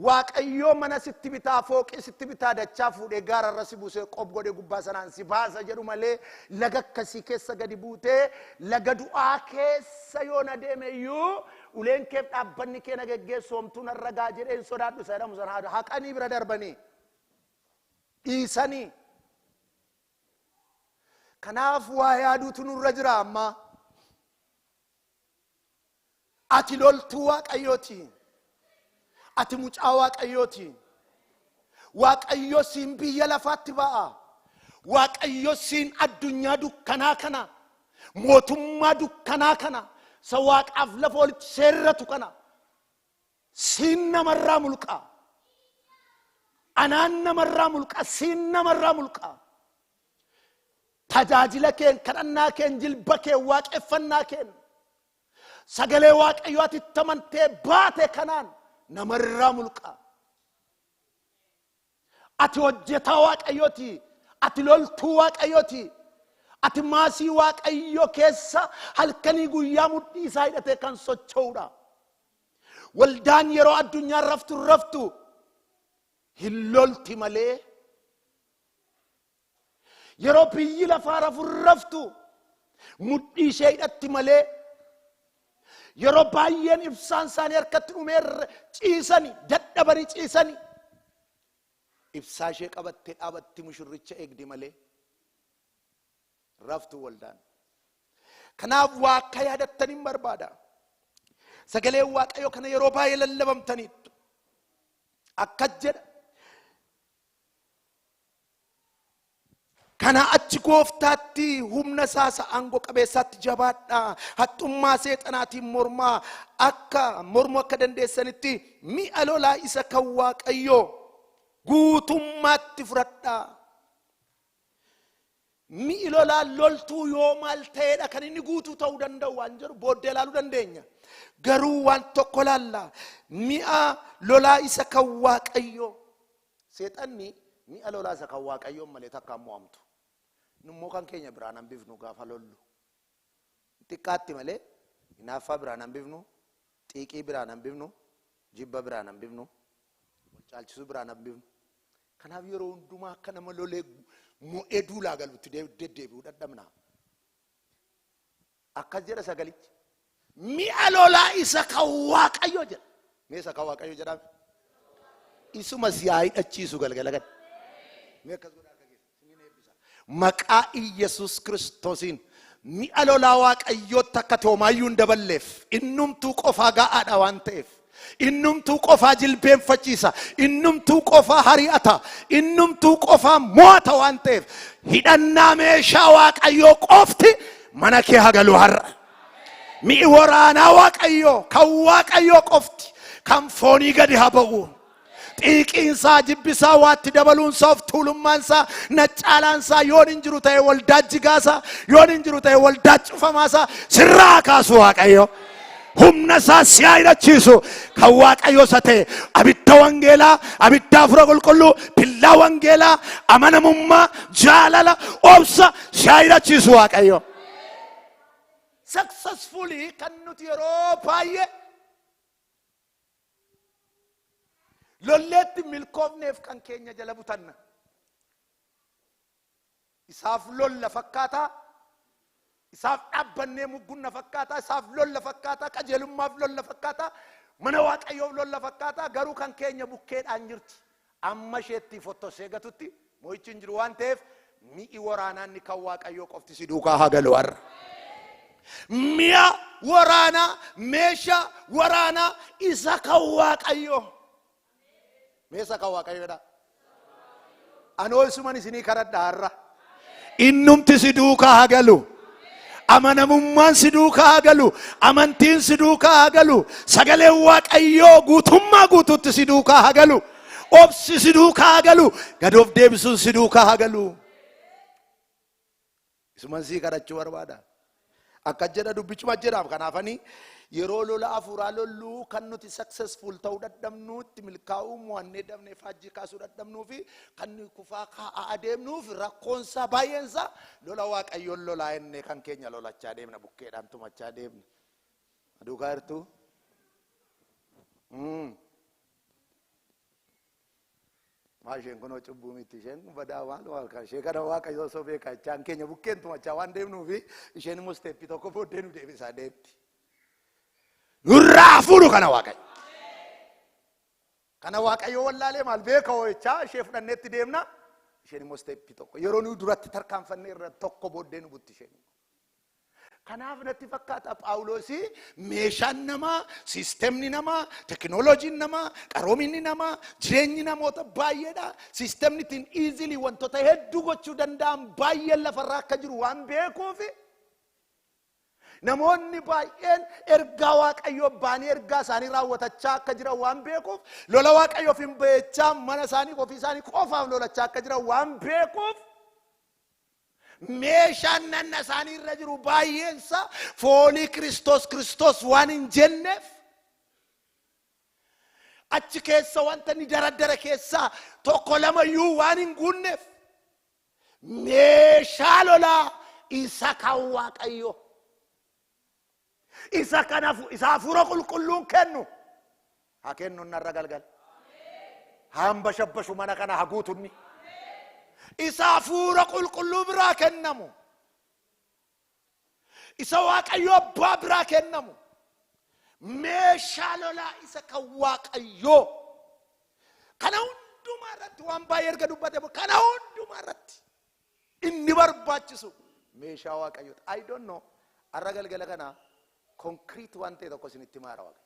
Waaqayyoo mana sitti bitaa fooqii sitti bitaa dachaa fuudhee gaararra si buusee qob godhee gubbaa sanaan si baasa jedhu malee laga akkasii keessa gadi buutee laga du'aa keessa yoo na deeme iyyuu uleen kee dhaabbanni kee na geggeessoomtuu narra gaa jedheen sodaadhu jedhamu sana haqanii bira darbanii dhiisanii. Kanaaf waa yaaduutu nurra jira amma. Ati loltuu Waaqayyooti. Ati mucaa Waaqayyooti. Waaqayyo siin biyya lafaatti ba'a. Waaqayyo siin addunyaa dukkanaa kana, mootummaa dukkanaa kana, sa Waaqaaf lafa walitti seerratu kana siin namarraa mulqa. Anaan namarraa mulqa, siin namarraa mulqa. Tajaajila keen, kadhannaa keen, jilba keen, waaqeffannaa keen, sagalee Waaqayyoo ati itti amantee baate kanaan namarraa mulqa. Ati hojjetaa Waaqayyooti. Ati loltuu Waaqayyooti. Ati maasii Waaqayyoo keessa halkanii guyyaa mudhii isaa hidhatee kan socho'uudha. Waldaan yeroo addunyaan raftu hin lolti malee, yeroo biyyi lafaa rafurraftu mudhii ishee hidhatti malee yeroo baay'een ibsaan isaanii harkatti dhumeer ciisani dadhabanii ciisani ibsaa ishee qabattee dhaabatti mushurricha eegdi malee raftu waldaan. Kanaaf Waaqa yaadattaniin barbaada. Sagalee Waaqayyoo kana yeroo baay'ee lallabamtaniitu akka jedha kana achi gooftaatti humna saasa aangoo qabeessaatti jabaadha haxxummaa seexanaatiin mormaa akka mormu akka dandeessanitti mi'a lolaa isa kan Waaqayyoo guutummaatti fudhadha. Mi'i lolaa loltuu yoo maal ta'eedha kan inni guutuu ta'uu danda'u waan jedhu booddee ilaaluu dandeenya. Garuu waan tokko laalla mi'a lolaa isa kan Waaqayyoo. Seexanni mi'a lolaa isa kan Waaqayyoo malee takka mo'amtu. Nummoo kan keenya biraan hambifnu gaafa lollu. Xiqqaatti malee hinaaffaa biraan hambifnu, xiiqii biraan hambifnu, jibba biraan hambifnu, caalchisuu biraan hambifnu. Kanaaf yeroo hundumaa akka nama lolee mo'ee duulaa galutti deddeebi'uu dadhabna. Akkas jedha sagalichi. Mi'a lolaa isa kan Waaqayyoo jedha. Mee isa kan Waaqayyoo jedhame? Isuma siyaa hidhachiisu galgala gad. Mee akkas godhaa akka geessa. Siniin eebbisa. Maqaa Iyesuus Kiristoosiin mi'a lolaa Waaqayyootti akka toomaayyuu hin daballeef innumtuu qofaa ga'aadha waan ta'eef. Innumtuu qofaa jilbeenfachiisa. Innumtuu qofaa hari'ata. Innumtuu qofaa mo'ata waan ta'eef hidhannaa meeshaa Waaqayyoo qofti mana kee hagalu har'a. Mi'i waraanaa Waaqayyoo kan Waaqayyoo qofti kan foonii gadi haa ba'u. Xiiqiinsaa jibbisaa waatti dabaluunsaa of tuulummaansaa naccaalaansaa yoon hin jiru ta'e waldaa jigaasaa yoon hin jiru ta'e waldaa cufamaasaa sirraa kaasu Waaqayyoo. Humna isaa siyaa hidhachiisu kan Waaqayyoo isa ta'e abidda wangeelaa abidda afura qulqulluu billaa wangeelaa amanamummaa jaalala obsa siyaa hidhachiisu Waaqayyoo. Successfully kan nuti yeroo baay'ee lolleetti milkoofneef kan keenya jala butanna. Isaaf lolla fakkaataa. Isaaf dhaabbannee muggunna fakkaataa. Isaaf lolla fakkaataa. Qajeelummaaf lolla fakkaataa. Mana Waaqayyoof lolla fakkaataa. Garuu kan keenya bukkeedhaan jirti. Amma isheetti fottosee gatutti mo'ichi hin jiru waan ta'eef mi'i waraanaa inni kan Waaqayyoo qofti si duukaa haa galu har'a. Mi'a waraanaa meeshaa waraanaa isa kan Waaqayyoo. Meeshaa kan Waaqayyoodha. Anoo isuman isinii kadhadha har'a. Innumti si duukaa haa galu. Amanamummaan si duukaa haa galu. Amantiin si duukaa haa galu. Sagaleen Waaqayyoo guutummaa guutuutti si duukaa haa galu. Obsi si duukaa haa galu. Gadoof deebisuun si duukaa haa galu. Isuman sii kadhachuu barbaada. Akka jedha dubbichuma jedhaaf kanaafanii yeroo lola afuuraa lolluu kan nuti successful ta'uu dadhabnuutti milkaa'uu mo'annee dabnee faajjii kaasuu dadhabnuu fi kan kufaa kaa'aa adeemnuuf rakkoonsaa baay'eensaa lola Waaqayyoon lolaa enne kan keenya lolachaa deemna bukkeedhaan tumachaa deemna. Aduukaa jirtu? Maasheen kunoo cubbuu miti isheen badaa waan waaqaa ishee kana Waaqayyoo osoo beekaa jechaan keenya bukkeen tumachaa waan deemnuu fi isheen immoo steeppii tokko booddee nu deebisaa deemti. Nurraa fuudhu kana Waaqayyo. Kana Waaqayyoo wallaalee maal beekoo jechaa ishee fudhanneetti deemna isheen immoo steeppii tokko yeroo nu duratti tarkaanfannee irra tokko booddee nu butti isheen. Kanaaf natti fakkaata Phaawulosi meeshaan namaa, siistemni namaa, teknooloojiin namaa, qaroominni namaa, jireenyi namoota baay'eedha. Siistemni ittiin easily wantoota hedduu gochuu danda'an baay'een lafarraa akka jiru waan beekuufi namoonni baay'een ergaa Waaqayyoo baanii ergaa isaanii raawwatachaa akka jiran waan beekuuf lola Waaqayyoof hin beechaa mana isaanii ofii isaanii qofaaf lolachaa akka jiran waan beekuuf meeshaan nanna isaanii irra jiru baay'eensa foonii Kiristoos waan hin jenneef achi keessa wanta ni daraddara keessaa tokko lamayyuu waan hin guunneef meeshaa lolaa isa kan Waaqayyoo isa kanaaf isa hafuura qulqulluun kennu haa kennu narra galgal haa bashabbashu mana kana haa guutunni isa afuura qulqulluu biraa kennamu, isa Waaqayyo abbaa biraa kennamu, meeshaa lolaa isa kan Waaqayyo kana hundumaa irratti waan baay'ee erga dubbate kana hundumaa irratti inni barbaachisu meeshaa Waaqayyooti. I don't know arra galgala kana concrete waan ta'e tokko isinitti maara Waaqayyo.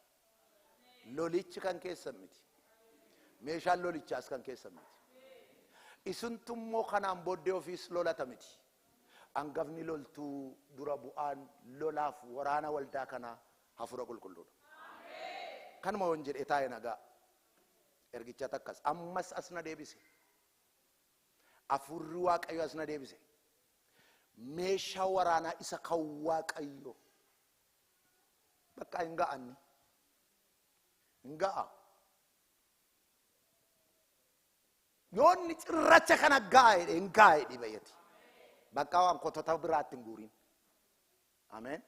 Lolichi kan keessan miti, meeshaan lolichaas kan keessan miti. Isuntummoo kanaan booddee ofiis lolata miti. Angafni loltuu dura bu'aan lolaaf waraana waldaa kana hafuura qulqulluudha. Kanuma waan jedhee taa'ee nagaa ergicha takkas ammas asna deebise, hafuurri Waaqayyo asna deebise, meeshaa waraanaa isa kan Waaqayyo bakka hin ga'anni hin ga'a. yoonni cirracha kana gaa'edhe hin gaa'edhe bayyati bakka waan kotota biraatti hin guurin. Amen.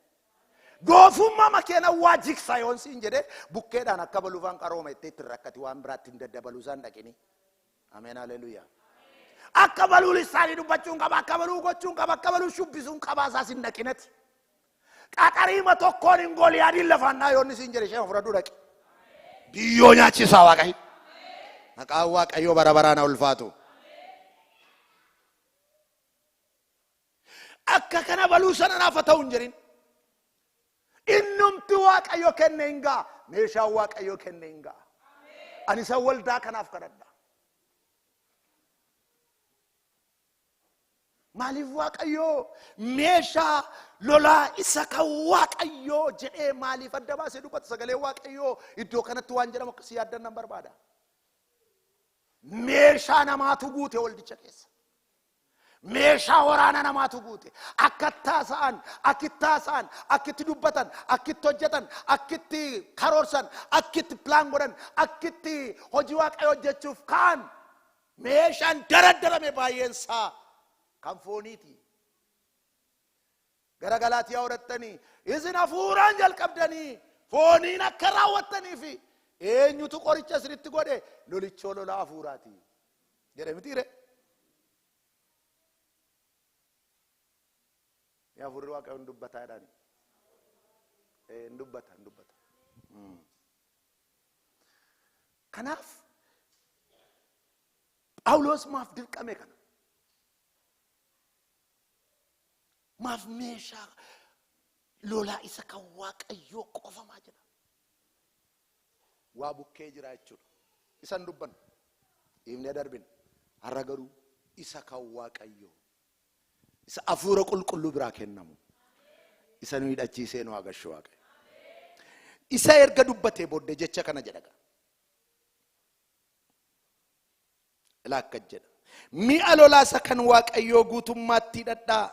Goofummaa makeena waa jiksa yoon siin jedhe bukkeedhaan akka baluufaan qarooma itti rakkati waan biraatti hin daddabaluu isaan dhaqini. Amen. Haleluuyaa. Akka baluu lisaanii dubbachuun qaba, akka baluu gochuun qaba, akka baluu shubbisuun qaba isaas hin dhaqinati. Qaxariima tokkoon hin Gooliyaadiin lafaannaa yoonni siin jedhe isheen fudhadhu dhaqi. Biyyoo nyaachisaa Waaqayyo. Maqaan Waaqayyoo bara baraan ulfaatu. Akka kana baluu sana naaf ta'u hin jedhin. Innumti Waaqayyo kenne hin ga'a, meeshaan Waaqayyo kenne hin ga'a. Ani isa waldaa kanaaf kadhadha. Maaliif Waaqayyo meeshaa lolaa isa kan Waaqayyo jedhee maaliif adda baasee dubbata? Sagalee Waaqayyo iddoo kanatti waan jedhamu akkasii yaaddan nan barbaada. Meeshaa namaatu guute waldicha keessa. Meeshaa waraana namaatu guute. Akkattaa sa'an, akkittaa sa'an, akkitti dubbatan, akkitti hojjetan, akkitti karoorsan, akkitti pilaan godhan, akkitti hojii Waaqayyo hojjechuuf kaan meeshaan daraddarame baay'een isaa kan fooniiti. Gara Galaatiyaa horattanii isin hafuuraan jalqabdanii fooniin akka raawwattaniif eenyutu qoricha isinitti godhe? Lolichoo lolaa hafuuraati jedhe mitiire. Hafuurri Waaqayyo hin dubbataa jedhani. Hin dubbata. Kanaaf Phaawulos maaf dirqame kana? Maaf meeshaa lolaa isa kan Waaqayyo qofamaa jedha. Waa bukkee jira jechuudha. Isan dubban himnee darbin har'a garuu isa kan Waaqayyo isa hafuura qulqulluu biraa kennamu isa nu hidhachiisee nu agarsiisu Waaqayyo. Isa erga dubbatee booddee jecha kana jedha. Laakka jedha. Mi'a lolaa isa kan Waaqayyo guutummaatti hidhadhaa.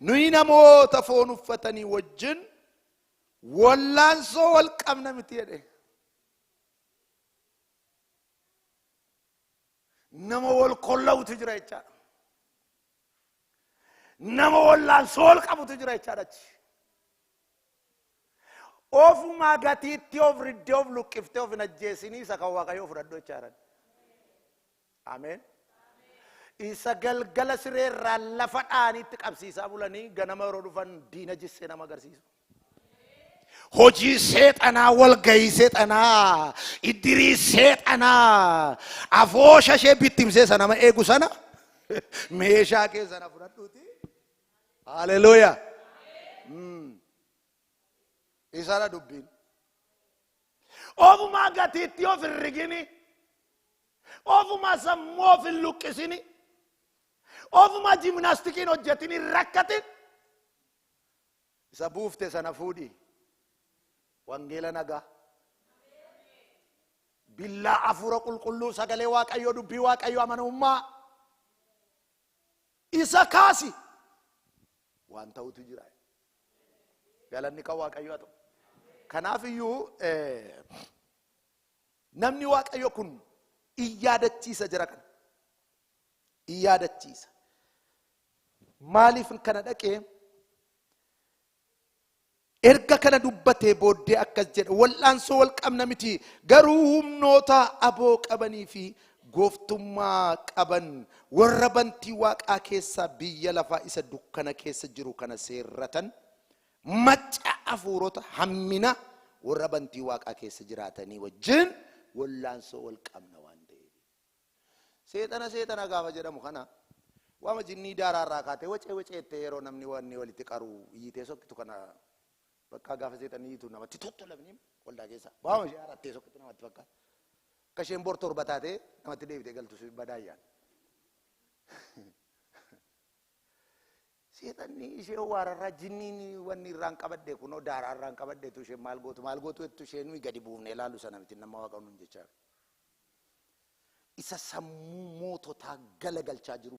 Nuyi namoota foon uffatanii wajjin wallaansoo wal qabna miti jedhe. Nama wal kollawutu jira jechaadha. Nama wallaansoo wal qabutu jira jechaadha. Ofumaa gatiitti of riddee of luqqiftee of hin ajjeesinii isa kan Waaqayyoo fudhadhu jechaadha. Ameen. Isa galgala sireerraa lafa dhaaniitti qabsiisaa bulanii ganama yeroo dhufan diina jissee nama agarsiisu. Hojii seexanaa, walgahii seexanaa, iddirii seexanaa, afoosha ishee bittimsee sana nama eegu sana meeshaa keessana fudhadhuuti. Haleluuyaa. Isana dubbiin. Ofumaa gatiitti of hin rigini. Ofumaa sammuu of hin luqqisini. Ofuma jimnaastikiin hojjetini rakkatin isa buufte sana fuudhi wangeela nagaa billaa hafuura qulqulluu sagalee Waaqayyoo dubbii Waaqayyoo amanamummaa isa kaasi waan ta'utu jira. Galanni kan Waaqayyoo ta'u. Kanaaf iyyuu namni Waaqayyo kun iyyaadachiisa jira kana. Iyyaadachiisa. Maaliif kana dhaqee erga kana dubbatee booddee akkas jedha. Wallaansoo wal qabna miti garuu humnoota aboo qabanii fi gooftummaa qaban warra bantii waaqaa keessa biyya lafaa isa dukkana keessa jiru kana seerratan macca afuurota hammina warra bantii waaqaa keessa jiraatanii wajjin wallaansoo wal qabna waan ta'eef seexana gaafa jedhamu kana waama jinnii daaraarraa kaatee wacee yeroo namni wanni walitti qaru iyyitee sokkitu kana bakka gaafa seexanii iyyitu namatti tottolamni waldaa keessa waama ishee harattee sokkitu namatti fakkaata kasheen bor torba taatee namatti deebitee galtu badaayyaan seexanni ishee waararraa jinniin wanni irraan qabadde kunoo daaraarraan qabaddeetu ishee maal gootu ettu ishee nuyi gadi buufnee ilaalu sana miti nama waaqa nuun jechaa isa sammuu moototaa galagalchaa jiru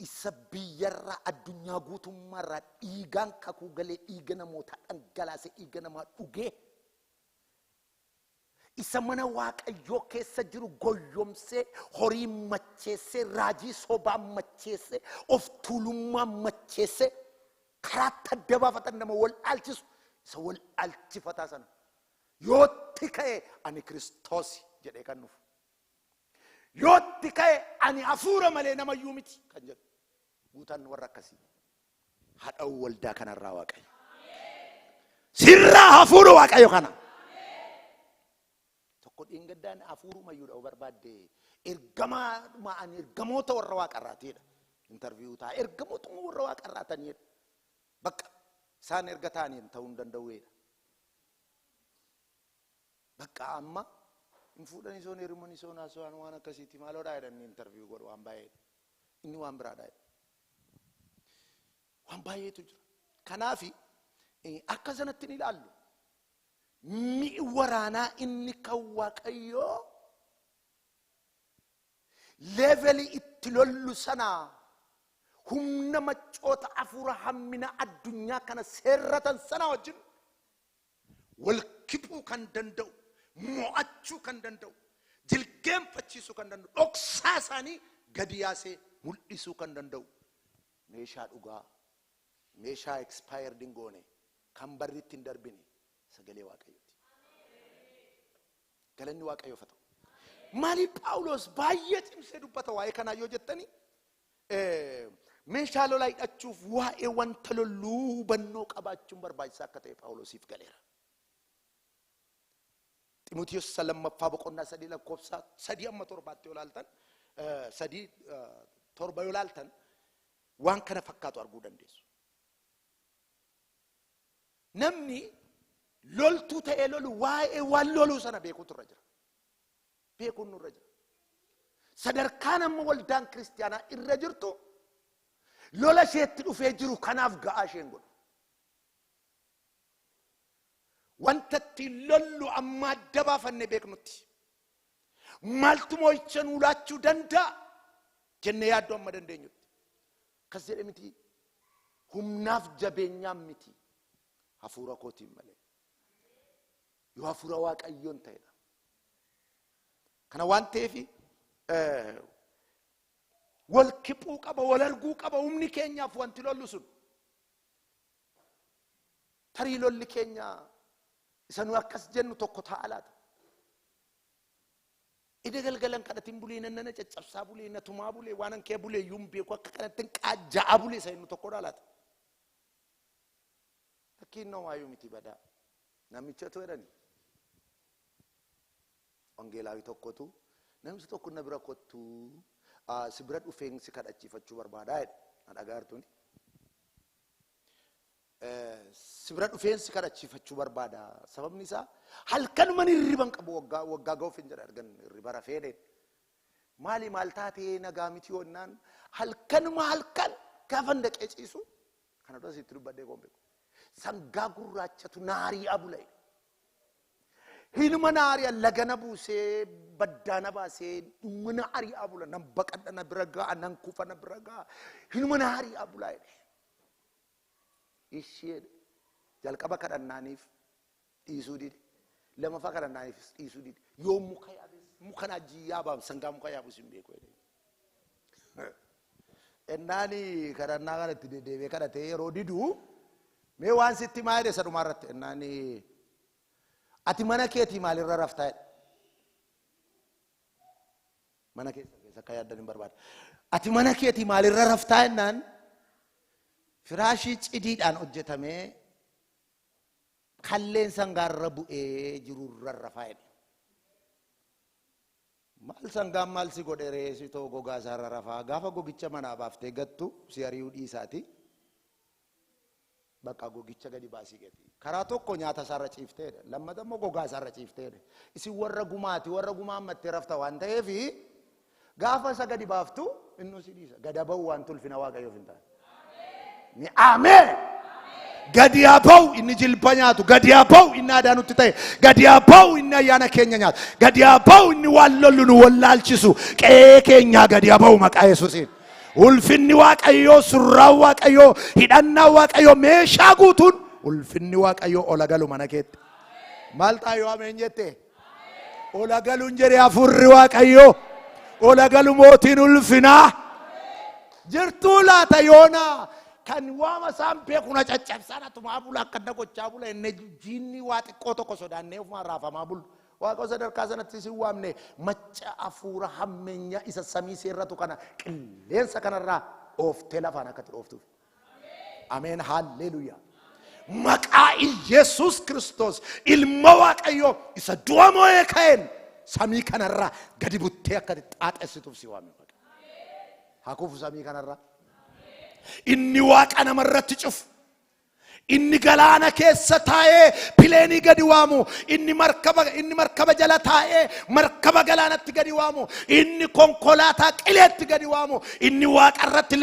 isa biyyarraa addunyaa guutummaarraa dhiigaan kakuu galee dhiiga namootaa dhangalaasee dhiiga namaa dhugee isa mana waaqayyoo keessa jiru goyyomsee horii macheessee raajii sobaa macheessee of tuulummaa macheessee karaatti adda baafatan nama wal alchisu isa wal alchifataa sana yootti ka'e ani Kiristoos jedhee kan nuuf yootti ka'e ani hafuura malee namayyuu miti kan jedhu guutaan warra akkasii hadha'u waldaa kanarraa waaqayyo sirraa hafuura waaqayyo kana kodin gaddaan afuru mayuudha barbaadde ergamoota warra waaqarraatiidha interview taa ergamoota warra waaqarraataniidha bakka isaan ergataaniin ta'uu hin danda'uudha bakka amma hin fuudhanii soon hirmanii soon haasawaan waan akkasiiti maaloodhaa jedhanii interview godhu waan baay'eedha inni waan biraadhaa waan baay'eetu jira kanaafi akka sanatti ni ilaallu mi waraana inni kan waaqayyoo levelii itti lollu sana humna macoota afuura hammina addunyaa kana seerratan sana wajjin wal kibuu kan danda'u mo'achuu kan danda'u jilgeenfachiisuu kan danda'u dhoksaa isaanii gadi yaasee mul'isuu kan danda'u meeshaa dhugaa meeshaa expired hin goone kan barriitti hin darbine sagalee waaqayyooti galanni waaqayyoof haa ta'u maali Phaawulos baay'ee cimsee dubbata waa'ee kanaa yoo jettani meeshaa lolaa hidhachuuf waa'ee wanta lolluu hubannoo qabaachuun barbaachisaa akka ta'e Phaawulosiif galeera Xiimotewos lammaffaa boqonnaa 3 lakkoofsa 3 amma 7 yoo ilaaltan 7 yoo ilaaltan waan kana fakkaatu arguu dandeessu namni loltuu ta'ee lolu waa'ee waan loluu sana beekuutu irra jira beekuun nurra jira sadarkaan amma waldaan kiristaanaa irra jirtu lola isheetti dhufee jiru kanaaf ga'aa isheen godhu wanta itti lollu amma adda baafannee beeknutti maaltu moo'icha nuu laachuu danda'a jennee yaadduu amma dandeenyutti akkas jedhe miti humnaaf jabeenyaan miti hafuura kootiin malee yoo hafuura waaqayyoon ta'edha kana waan ta'eef wal kibuu qaba wal arguu qaba humni keenyaaf wanti lollu sun tarii lolli keenya isa nu akkas jennu tokko ta'a laata ida galgalan kadhatin bulee nannana caccabsaa bulee natumaa bulee waanan kee bulee yuun beeku akka kanattin qaajja'a bulee isa inni tokko laata fakkiin noo waayuu miti badaa namichatu jedhani wangeelaawi tokkotu namichi tokko na bira kottu si bira dhufeen si kadhachiifachuu barbaadaa jedhe na dhagaartuuni si bira dhufeen si kadhachiifachuu barbaada sababni isaa halkanuman hirriban qabu waggaa ga'uuf hin jedha argan hirriba rafeedhe maali maal taatee nagaa miti yoonnaan halkanuma gaafan dhaqee ciisu kana dura sitti dubbadhee goombeeku sangaa gurraachatu naarii abula'e hinuma naarii lagana buusee baddaana baasee mana naarii abula nan baqadhana bira ga'a nan kufana bira ga'a hinuma naarii abula'e ishee jalqaba kadhannaaniif dhiisuu dide lammaffaa kadhannaaniif dhiisuu dide yoo muka najii yaabam sangaa muka yaabus hin beeku ennaani kadhannaa kanatti dedeebee kadhatee yeroo diduu mee waan sitti maa jedhe sadhumaa irratti ennaani ati mana keetii maalirra raftaa jedhe mana keessa akka yaaddan hin barbaada. Ati mana keetii maalirra raftaa jennaan firaashii cidiidhaan hojjetamee kalleen sangaarra bu'ee jirurra rafaa jedhe. Maal sangaan maal si godhe reessi too gogaa isaarra rafaa gaafa gogicha manaa baaftee gattu si ari'uu dhiisaati. Bakka gogicha gadi baasii gati. Karaa tokko nyaata isaarra ciifteedha. Lammata immoo gogaa isaarra ciifteedha. Isin warra gumaati warra gumaa ammattee rafta waan ta'eef gaafa isa gadi baaftu innu si dhiisa. Gada ba'u waan tulfina Waaqayyoof hin taane. Ni ameen. Gadi haa ba'u inni jilba nyaatu. Gadi haa ba'u inni aadaa nutti ta'e. Gadi haa ba'u inni ayyaana keenya nyaatu. Gadi haa ba'u inni waan lollu nu wallaalchisu. Qe'ee keenyaa gadi haa ba'u maqaa Yesuusiin. Ulfinni Waaqayyoo surraa Waaqayyoo hidhannaa Waaqayyoo meeshaa guutuun ulfinni Waaqayyoo ola galu mana keetti. Maal taayoo ameen jette? Ola galuun jedhee hafuurri Waaqayyoo ola galu mootiin ulfinaa jirtuu laata yoonaa kan waama isaan beekuna caccabsaan atumaa bula akka adda gochaa bula inni jiinni waa xiqqoo tokko sodaannee ofumaan raafamaa bulu. Waaqa sadarkaa sanatti si waamne macha afuura hammeenya isa samii seerratu kana qilleensa kanarraa ooftee lafaan akkatti dhooftuuf. Ameen haalleluuyaa. Maqaa Yesuus Kiristoos ilma Waaqayyoo isa du'a moo'ee ka'een samii kanarraa gadi buttee akkatti xaaxessituuf si waame. Hakuufu samii kanarraa. Inni Waaqa namarratti cufu. Inni galaana keessa taa'ee pileenii gadi waamu. Inni markaba jala taa'ee markaba galaanatti gadi waamu. Inni konkolaataa qileetti gadi waamu. Inni waaqarratti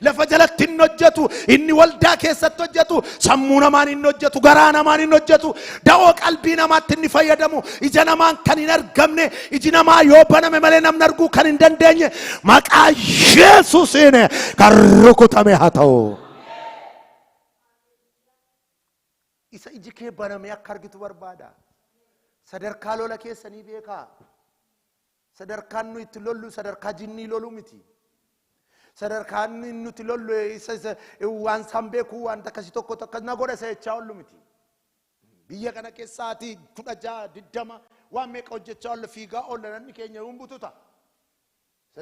lafa jalatti hin hojjetu. Inni waldaa keessatti hojjetu. Sammuu namaan hin hojjetu. Garaa namaan hin hojjetu. Da'oo qalbii namaatti inni fayyadamu. Ija namaan kan hin argamne. Iji namaa yoo baname malee namni arguu kan hin dandeenye. Maqaa Yesuusiin kan rukutame haa ta'u. Isa iji kee banamee akka argitu barbaada. Sadarkaa lola keessanii beekaa. Sadarkaan nu itti lollu sadarkaa jinnii loluu miti. Sadarkaan nuti lollu waan san beekuu waan akkasii tokko na godha isa jechaa ollu miti. Biyya kana keessaati 16-20 waan meeqa hojjechaa ollu fiigaa olla namni keenya hin bututa.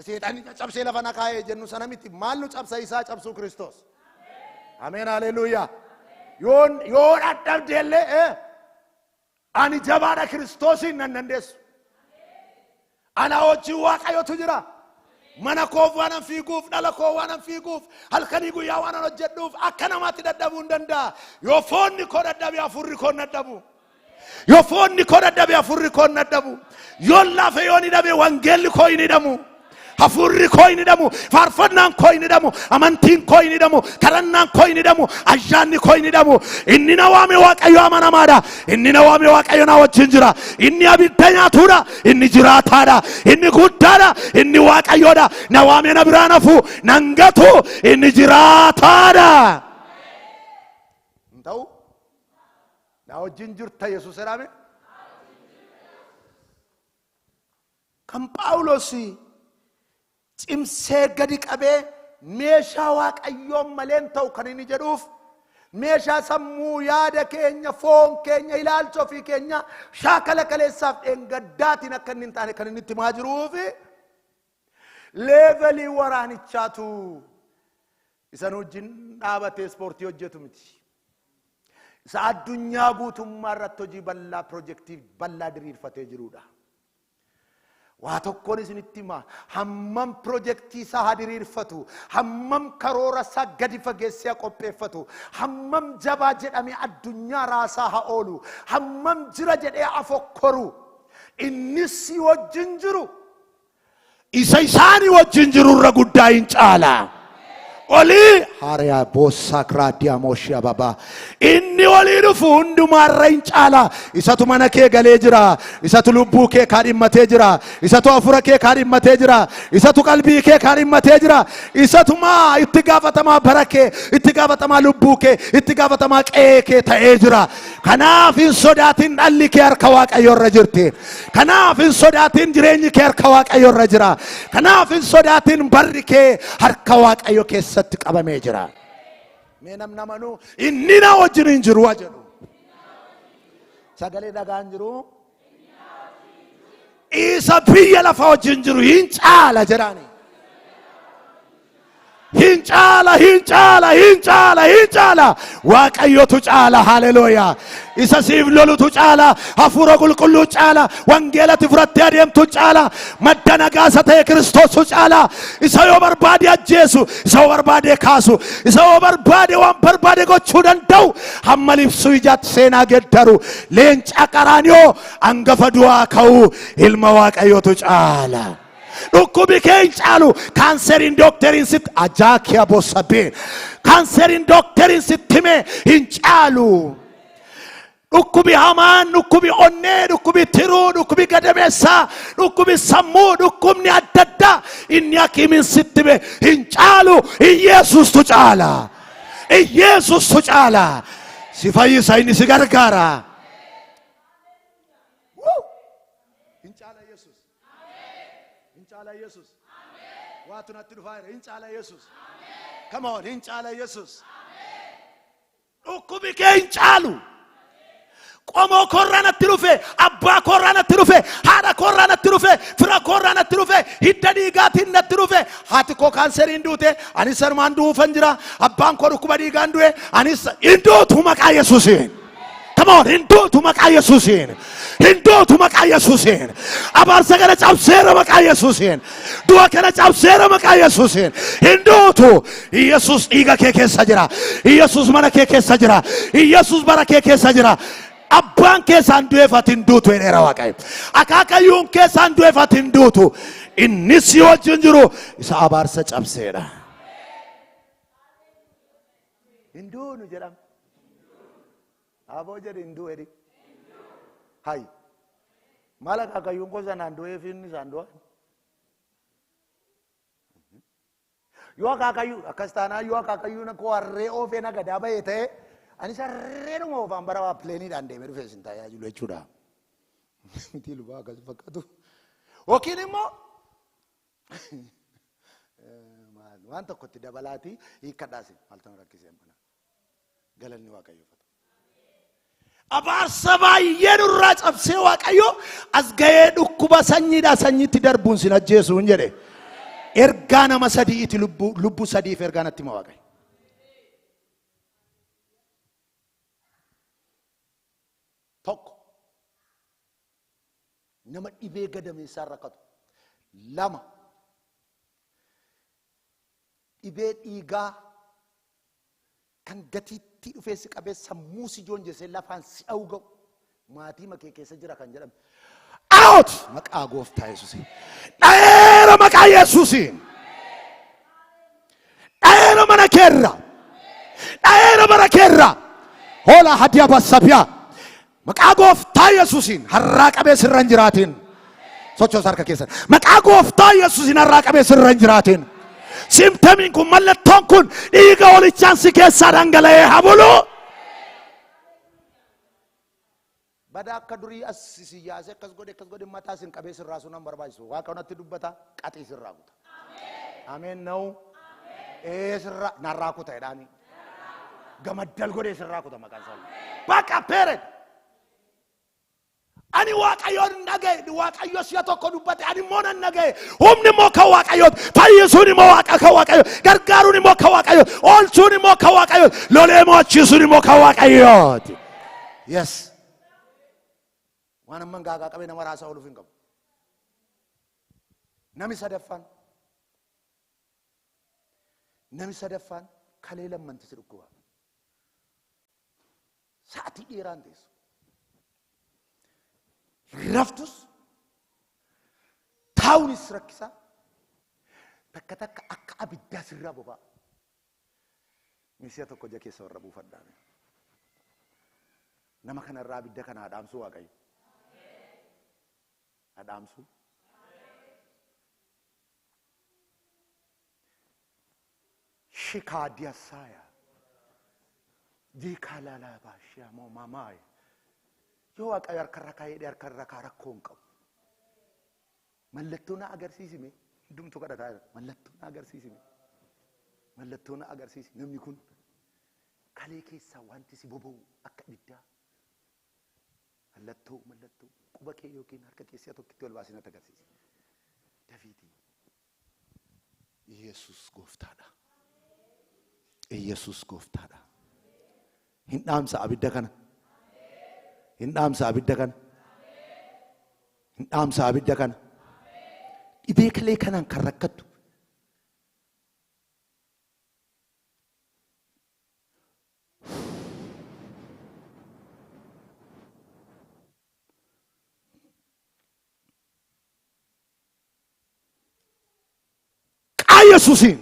Seexanni cabsee lafa na kaa'ee jennu sana miti. Maal nu cabsa isaa cabsuu Kiristoos. Ameen haleluuyaa. Yoon addabdeellee ani jabaadha Kiristoosiin nan dandeessu. Ana wajjin Waaqayyotu jira. Mana koof waanan fiiguuf dhala koo waanan fiiguuf halkanii guyyaa waanan hojjedhuuf akka namaatti dadhabuu hin danda'a. Yoo foonni koo dadhabe hafuurri koo dadhabu. Yoo foonni koo dadhabe hafuurri koo dadhabu. Yoon laafe yoon hidhame wangeelli koo hin hidhamu. Hafuurri koo hin hidhamu. Faarfannaan koo hin hidhamu. Amantiin koo hin hidhamu. Kadhannaan koo hin hidhamu. Ayyaanni koo hin hidhamu. Inni na waame Waaqayyo amanamaadha. Inni na waame Waaqayyo na wajjin jira. Inni abidda nyaatuudha. Inni jiraataadha. Inni guddaadha. Inni Waaqayyoodha. Na waame na biraan hafu nan gatu. Inni jiraataadha. Ta'u na wajjin jirta Yesuus jedhame. Kan Phaawulos cimsee gadi qabee meeshaa Waaqayyoon maleen ta'u kan inni jedhuuf meeshaa sammuu yaada keenya foon keenya ilaalcha ofii keenya shaakala kaleessaaf dheengaddaatiin akka inni hin taane kan inni itti himaa jiruuf leevelii waraanichaatu isa wajjin dhaabatee ispoortii hojjetu miti. Isa addunyaa guutummaa irratti hojii bal'aa piroojeektii bal'aa diriirfatee jirudha. Waa tokkoon isinitti hima hammam piroojeektii isaa haa diriirfatu hammam karoora isaa gadi fageessee qopheeffatu hammam jabaa jedhamee addunyaa raasaa haa oolu hammam jira jedhee afokkoru inni si wajjin jiru isa isaanii wajjin jiru irra guddaa hin caala. Oli Haria bossa kradia moshia baba inni oli dhufu hundumaarra hin caala. Isatu mana kee galee jira. Isatu lubbuu kee kaadhimmatee jira. Isatu hafuura kee kaadhimmatee jira. Isatu qalbii kee kaadhimmatee jira. Isatu maa itti gaafatamaa bara kee, itti gaafatamaa lubbuu kee, itti gaafatamaa qe'ee kee ta'ee jira. Kanaaf hin sodaatin dhalli kee harka Waaqayyoo irra jirti. Kanaaf hin sodaatin jireenyi kee harka Waaqayyoo irra jira. Kanaaf hin sodaatin barri kee harka Waaqayyoo keessatti qabamee jira. Mee namna manuu inni na wajjin hin jiru jedhu. Sagalee dhagaan jiru. isa biyya lafa wajjin jiru hin caala jedhaani. Hin caala waaqayyotu caala. Haleluuyaa. Isa siif lolutu caala. Hafuura qulqulluu caala. Wangeelatti fudhattee adeemtu caala. Madda nagaasa ta'e Kiristoosu caala. Isa yoo barbaade ajjeesu, isa yoo barbaade kaasu, isa yoo barbaade waan barbaade gochuu danda'u, hamma libsuu ijaatti seenaa geddaru, leenca qaraaniyoo hangafa du'aa ka'u ilma waaqayyotu caala. Dhukkubi kee hin caalu. Kanseriin dookteriin sitti ajaakiya bossabeen. Kanseriin dookteriin sitti hime hin caalu. Dhukkubi hamaan, dhukkubi onnee, dhukkubi tiruu, dhukkubi gadameessaa, dhukkubi sammuu, dhukkubni adda addaa inni hakiimiin sitti hime hin caalu. Iyyeesuustu caala. Iyyeesuustu caala. Si fayyisa, inni si gargaara. Jesus. Amen. Watu natti dhufaa jira. Hincaala Jesus. Amen. Come on, hincaala Jesus. Amen. Dhukkubi kee hin caalu. Qomoo korraa natti dhufe, abbaa korraa natti dhufe, haadha korraa natti dhufe, fira korraa natti dhufe, hidda dhiigaatiin natti dhufe. Haati koo kaanseriin duute, anis sarmaan du'uufan jira. Abbaan koo dhukkuba dhiigaan du'e, anis hin duutu maqaa Yesuusiin. Come on, hinduutu maqaa Yesuusiin. Hinduutu maqaa Yesuusiin. Abaarsa kana cabseera maqaa Yesuusiin. Du'a kana cabseera maqaa Yesuusiin. Hinduutu. Yesuus dhiiga kee keessa jira. Yesuus mana kee keessa jira. Yesuus bara kee keessa jira. Abbaan keessaan du'eefat hinduutu jedheera Waaqayyo. Akaakayyuun keessaan du'eefat hinduutu. Inni si wajjin jiru isa abaarsa cabseedha. Hinduunu jedhama. Aboo jedhe hinduu edi. Hai. Mala akaakayyuun ko sanaan du'eef inni isaan du'an. Yoo akaakayyuu akkas taanaa yoo akaakayyuun koo harree oofee nagadaa bahee ta'e ani sarreedhuma oofaan bara pileeniidhaan deemee dhufee sin tajaajilu jechuudha. Miti lubaa akkas fakkaatu. Yookiin immoo waan tokkotti dabalaatii hiikkadhaasi maaltu rakkisee mana. Galanni Waaqayyoo. Abaarsa baay'ee nurraa cabsee Waaqayyo as ga'ee dhukkuba sanyiidha sanyiitti darbuun sin ajjeesuun jedhe. Ergaa nama sadiiti lubbuu sadiif ergaa natti hima Waaqayyo. Tokko nama dhibee gadameessaa rakkatu. Lama dhibee dhiigaa kan gatiitti dhufee si qabee sammuu si joonjesee lafaan si awga'u maatii makee keessa jira kan jedhame. Out! Maqaa gooftaa Yesuusiin. Dhayeera maqaa Yesuusiin. Dhayeera mana keerra. Dhayeera bara keerra. Hola hadiya bassabiyaa. Maqaa gooftaa Yesuusiin harraa qabee sirra hin jiraatin. Sochoos harka keessan. Maqaa gooftaa Yesuusiin harraa qabee sirra hin jiraatin. Simtamiin kun mallattoon kun dhiiga olichaan si keessaa dhangala'ee habulu. Bada akka durii as siyaasee akkas godhe mataa sin qabee sirraa sun barbaachisu. Waaqayyoon dubbata qaxii sirraa kuta. Ameen na'u. Sirraa narraa kuta jedhaani. Gamaddal godhee sirraa kuta maqaan isaa. Bakka peeret. Ani Waaqayyoon nagaye, Waaqayyo siya tokko dubbate, ani immoo nan nagaye. Humni immoo kan Waaqayyooti, fayyisuun immoo Waaqa kan Waaqayyooti, gargaaruun immoo kan Waaqayyooti, oolchuun immoo kan Waaqayyooti, lolee mo'achiisuun immoo kan Waaqayyooti. Yes. Waan amman gaagaa qabee nama raasaa ooluuf hin qabu. Nami sadaffaan kalee lammanti si dhukkuba. Sa'atii dheeraan teessu. Raftus taa'uunis rakkisa. Takka takka akka abiddaa sirraa boba'a. Misiya tokko ija keessa warra buufadhaan. Nama kanarraa abidda kana adhaamsuu Waaqayyo. Adhaamsuu. Shikaadiya saaya. Diikalaalaa baashiyaa moo maamaaya. Yoo Waaqayyo harkarra kaayee harkarra kaa rakkoon qabu. Mallattoo na agarsiisime. Hundumtuu kadhataa jira. Mallattoo na agarsiisime. Mallattoo na agarsiisi. Namni kun kalee keessaa wanti si boba'u akka ibiddaa. mallattoo quba kee yookiin harka keessaa tokkitti ol baasina tagarsiisa. Dafiitii Yesus gooftaadha. Yesus gooftaadha. Hin dhaamsa abidda kana. Hin dhaamsa abidda kana. Hin dhaamsa abidda kana. Dhibee kalee kanaan kan rakkattu. Yesuusin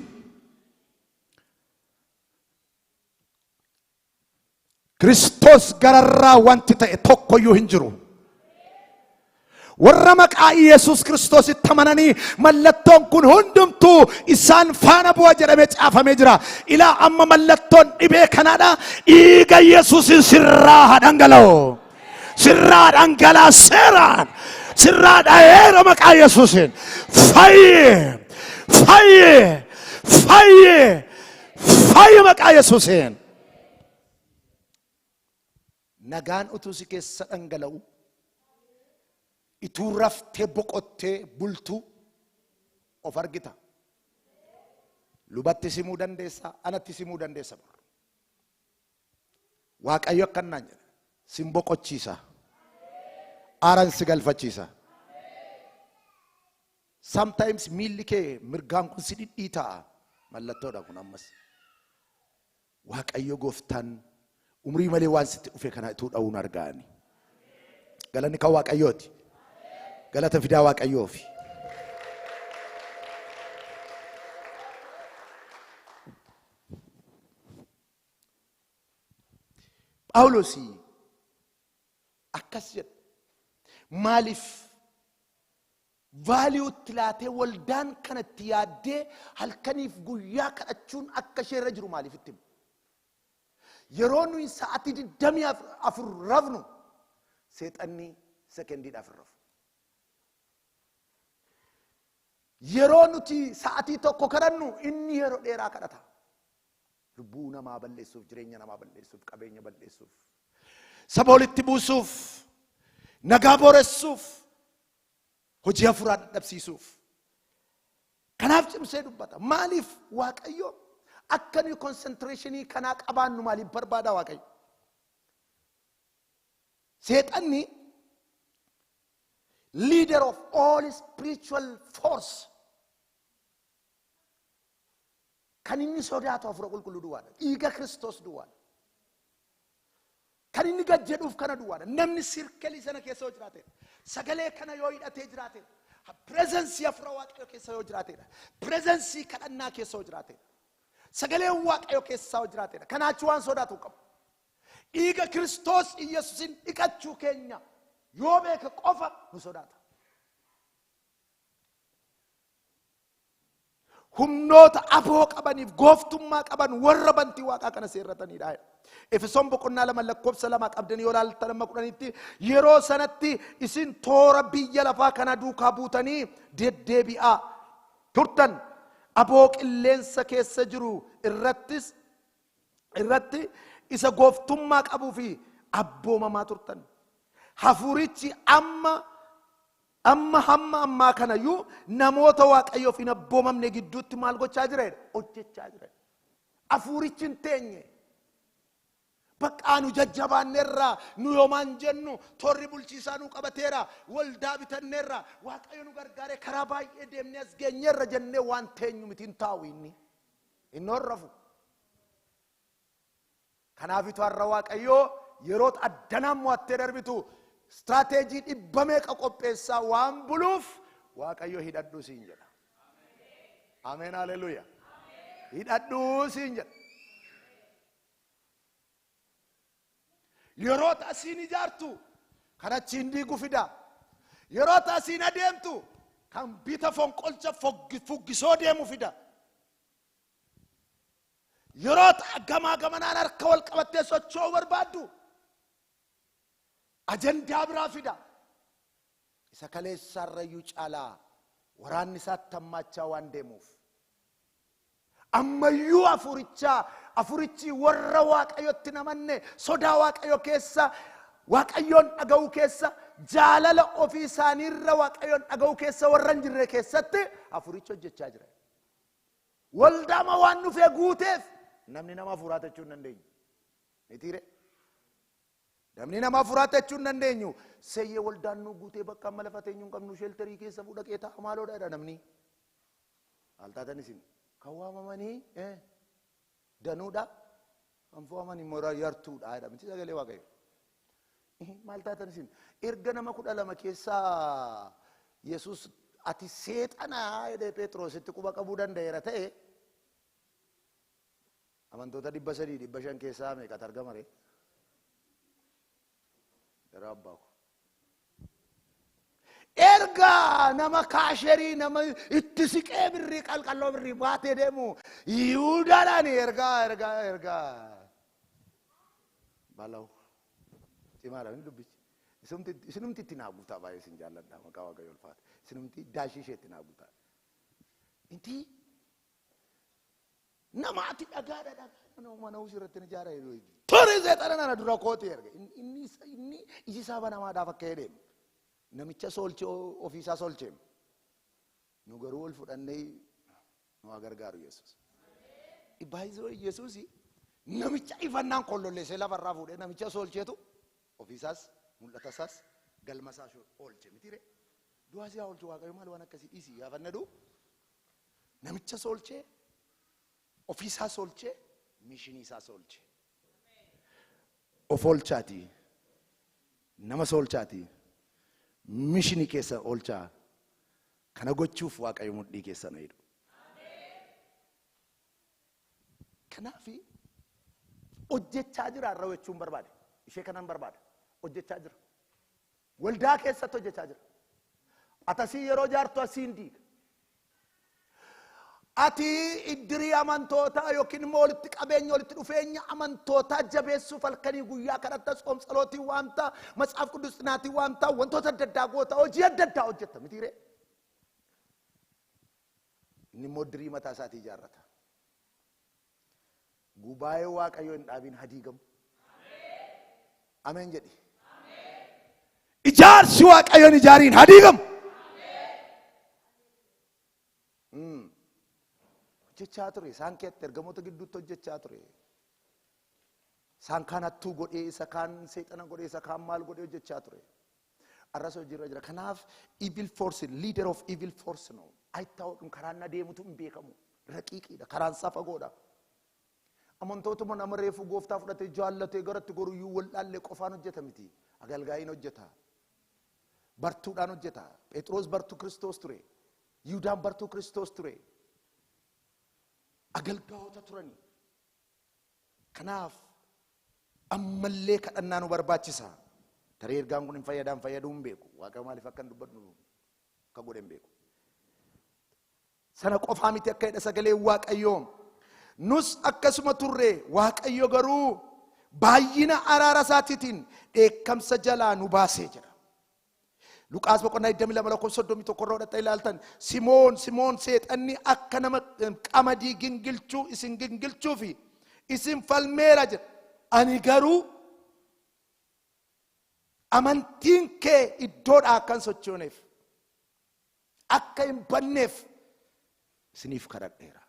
Kiristoos gararraa wanti ta'e tokkoyyuu hin jiru. Warra maqaa Yesuus Kiristoositti amananii mallattoon kun hundumtuu isaan faana bu'a jedhamee caafamee jira. Ilaa amma mallattoon dhibee kanaadha. Dhiiga Yesuusin sirraa dhangala'u. Sirraa dhangalaaseeraan. Sirraa dhaheera maqaa Yesuusin. Fayye maqaa Yesuusin. Nagaan utuu si keessa dhangala'u ituu raftee boqottee bultuu of argita. Lubatti simuu dandeessa, anatti simuu dandeessa. Waaqayyo akkanaan jedha sin boqochiisa, aaran si galfachiisa. Sometimes miilli kee mirgaan kun si dhidhiita'a. Mallattoodha kun ammas. Waaqayyo gooftaan umrii malee waan sitti dhufe kana ituu dha'uun argaani. Galanni kan Waaqayyooti. Galata fidaa Waaqayyoofi. Phaawulosi akkas jedha. Maaliif vaaliyuutti laatee waldaan kanatti yaaddee halkaniif guyyaa kadhachuun akka ishee irra jiru maaliif itti himu? Yeroo nuyi sa'aatii 24 rafnu seexanni sekendiidhaaf rafu. Yeroo nuti sa'aatii tokko kadhannu inni yeroo dheeraa kadhata. Lubbuu namaa balleessuuf, jireenya namaa balleessuuf, qabeenya balleessuuf, saba walitti buusuuf, nagaa booressuuf, hojii hafuuraa dadhabsiisuuf. Kanaaf cimsee dubbata. Maaliif Waaqayyo akka nuyi concentration kanaa qabaannu maaliif barbaada Waaqayyo? Seexanni leader of all spiritual force kan inni sodaatu hafuura qulqulluu duwwaadha. Dhiiga Kiristoos duwwaadha. Kan inni gajjedhuuf kana duwwaadha. Namni sirkelii sana keessa yoo jiraate, sagalee kana yoo hidhatee jiraate, presensii hafuura Waaqayyoo keessa yoo jiraatedha. Presensii kadhannaa keessa yoo jiraatedha. Sagalee Waaqayyoo keessa yoo jiraatedha. Kanaachi waan sodaatu qabu. Dhiiga Kiristoos Yesuusin dhiqachuu keenya yoo beeka qofa nu sodaata. Humnoota aboo qabaniif gooftummaa qaban warra bantii Waaqaa kana seerratanidha. Efesoon boqonnaa 2 lakkoofsa 2 qabdanii yoo ilaaltan amma 10tti yeroo sanatti isin toora biyya lafaa kana duukaa buutanii deddeebi'aa turtan. Aboo qilleensa keessa jiru irratti isa gooftummaa qabuu fi abboomamaa turtan. Hafuurichi hamma kanayyuu namoota Waaqayyoof hin abboomamne gidduutti maal gochaa jira? Hojjechaa jira. Hafuurichi hin teenye. Bakka nu jajjabaanneerra nu yoomaan jennu torri bulchiisaa nu qabateera waldaa bitanneerra Waaqayyo nu gargaare karaa baay'ee deemnee as geenyeerra jennee waan teenyu miti hin taa'u inni horrafu. Kanaafitu har'a Waaqayyo yeroo addanaan mo'attee darbitu strateejii dhibba meeqa qopheessaa waan buluuf Waaqayyo hidhadhuu siin jedha. Ameen, haleluuyaa. Hidhadhuu siin jedha. Yeroo asiin ijaartu kan achiin diigu fida. Yeroo asiin adeemtu kan bita fonqolcha fuggisoo deemu fida. Yeroo gamaa gamanaan harka wal qabattee socho'uu barbaaddu ajandaa biraa fida. Isa kaleessaarrayyuu caalaa waraanni isaatti hammaachaa waan deemuuf. Ammayyuu afurichi warra Waaqayyotti namanne sodaa Waaqayyo keessa waaqayyoon dhaga'uu keessa jaalala ofii isaaniirra waaqayyoon dhaga'uu keessa warran jirre keessatti hafuurichi hojjechaa jira. Waldaama waan dhufee guuteef namni nama hafuuraata jechuun dandeenyu. Mitiire namni nama hafuuraata jechuun dandeenyu. Seeyyee waldaan nu guutee bakka amma lafa teenyuun qabnu sheeltarii keessa fuudha qeetaa maaloodha namni. Haaltaatan isin kan waamamanii danuudha kan waamamanii mooraa yartuudha jedha miti sagalee waaqayyo. Maaltaatan isin erga nama 12 keessaa Yesuus ati seexanaa jedhee Phexrositti quba qabuu danda'eera ta'e amantoota 300 500 keessaa meeqatu argama ree? Yeroo abbaa ko erga nama kaasherii nama itti siqee birrii qalqalloo birrii baatee deemu Yihuudaadhaan erga balaw cimaadha inni dubbichi isinumti itti naa guutaa baay'ee isin jaalladha maqaa waaqayyo ulfaata isinumti daashii ishee itti naa guutaa inti namaati dhagaadha mana usirratti ni jaara tori seexana nana dura kooti erga inni iji isaa banamaadhaaf akka jedheem namicha solchee ofiisaa solcheem nu garuu ol fudhannee nu gargaaru Yesuus baay'isoo Yesuus namicha ifannaan kollolleessee lafarraa fuudhee namicha solcheetu ofiisaas mul'atasaas galmasaas oolche mitire du'aas yaa oolche waaqayyo maal waan akkasii dhiisii yaafannadu namicha solchee ofiisaas oolchee miishiniisaas oolche of oolchaati nama solchaati miishinii keessa oolchaa kana gochuuf waaqayyo mudhii keessa na hidhu kanaafi hojjechaa jira har'a jechuun barbaade ishee kanan barbaade hojjechaa jira waldaa keessatti hojjechaa jira atasii yeroo jaartu asiin diiga ati iddirii amantoota yookiin immoo walitti qabeenya walitti dhufeenya amantoota jabeessuuf halkanii guyyaa kadhatta tsoomsalootii waanta matsaaf qudusnaatii waanta wantoota adda addaa goota hojii adda addaa hojjetta mitiire inni immoo iddirii mataa isaatii ijaarrata gubaa'ee waaqayyo hin dhaabin hadiigamu ameen jedhi ijaarsi waaqayyoon ijaariin hadiigamu hojjechaa ture isaan keetti ergamoota gidduutti hojjechaa ture isaan kaan hattuu godhee isa kaan seexana godhee isa kaan maal godhee hojjechaa ture arras hojiirra jira kanaaf evil force leader of evil force no ayitaa'uudhum karaan adeemutu hin beekamu raqiiqiidha karaan isaa fagoodha amantootuma nama reefu gooftaa fudhatee jaallatee garatti goruyyuu waldhaallee qofaan hojjeta miti agalgaayin hojjeta bartuudhaan hojjeta Phexros bartuu Kiristoos ture Yihuudaan bartuu Kiristoos ture agalgaa'ota turani kanaaf ammallee kadhannaa nu barbaachisa taree ergaan kun hin fayyaduu hin beeku waaqayyo maaliif akka hin dubbadhu akka godhe hin beeku sana qofaa miti akka jedha sagalee waaqayyoo nus akkasuma turre waaqayyo garuu baay'ina araara isaatiitiin dheekkamsa jalaa nu baasee jira Luqaas boqonnaa 22 lakkoofsa 31 irraa dhaqee ilaaltan Simoon seexanni akka nama qamadii gingilchuu isin gingilchuu fi isin falmeera jedha ani garuu amantiin kee iddoodhaa akkan sochooneef akka hin banneef isiniif kadhadheera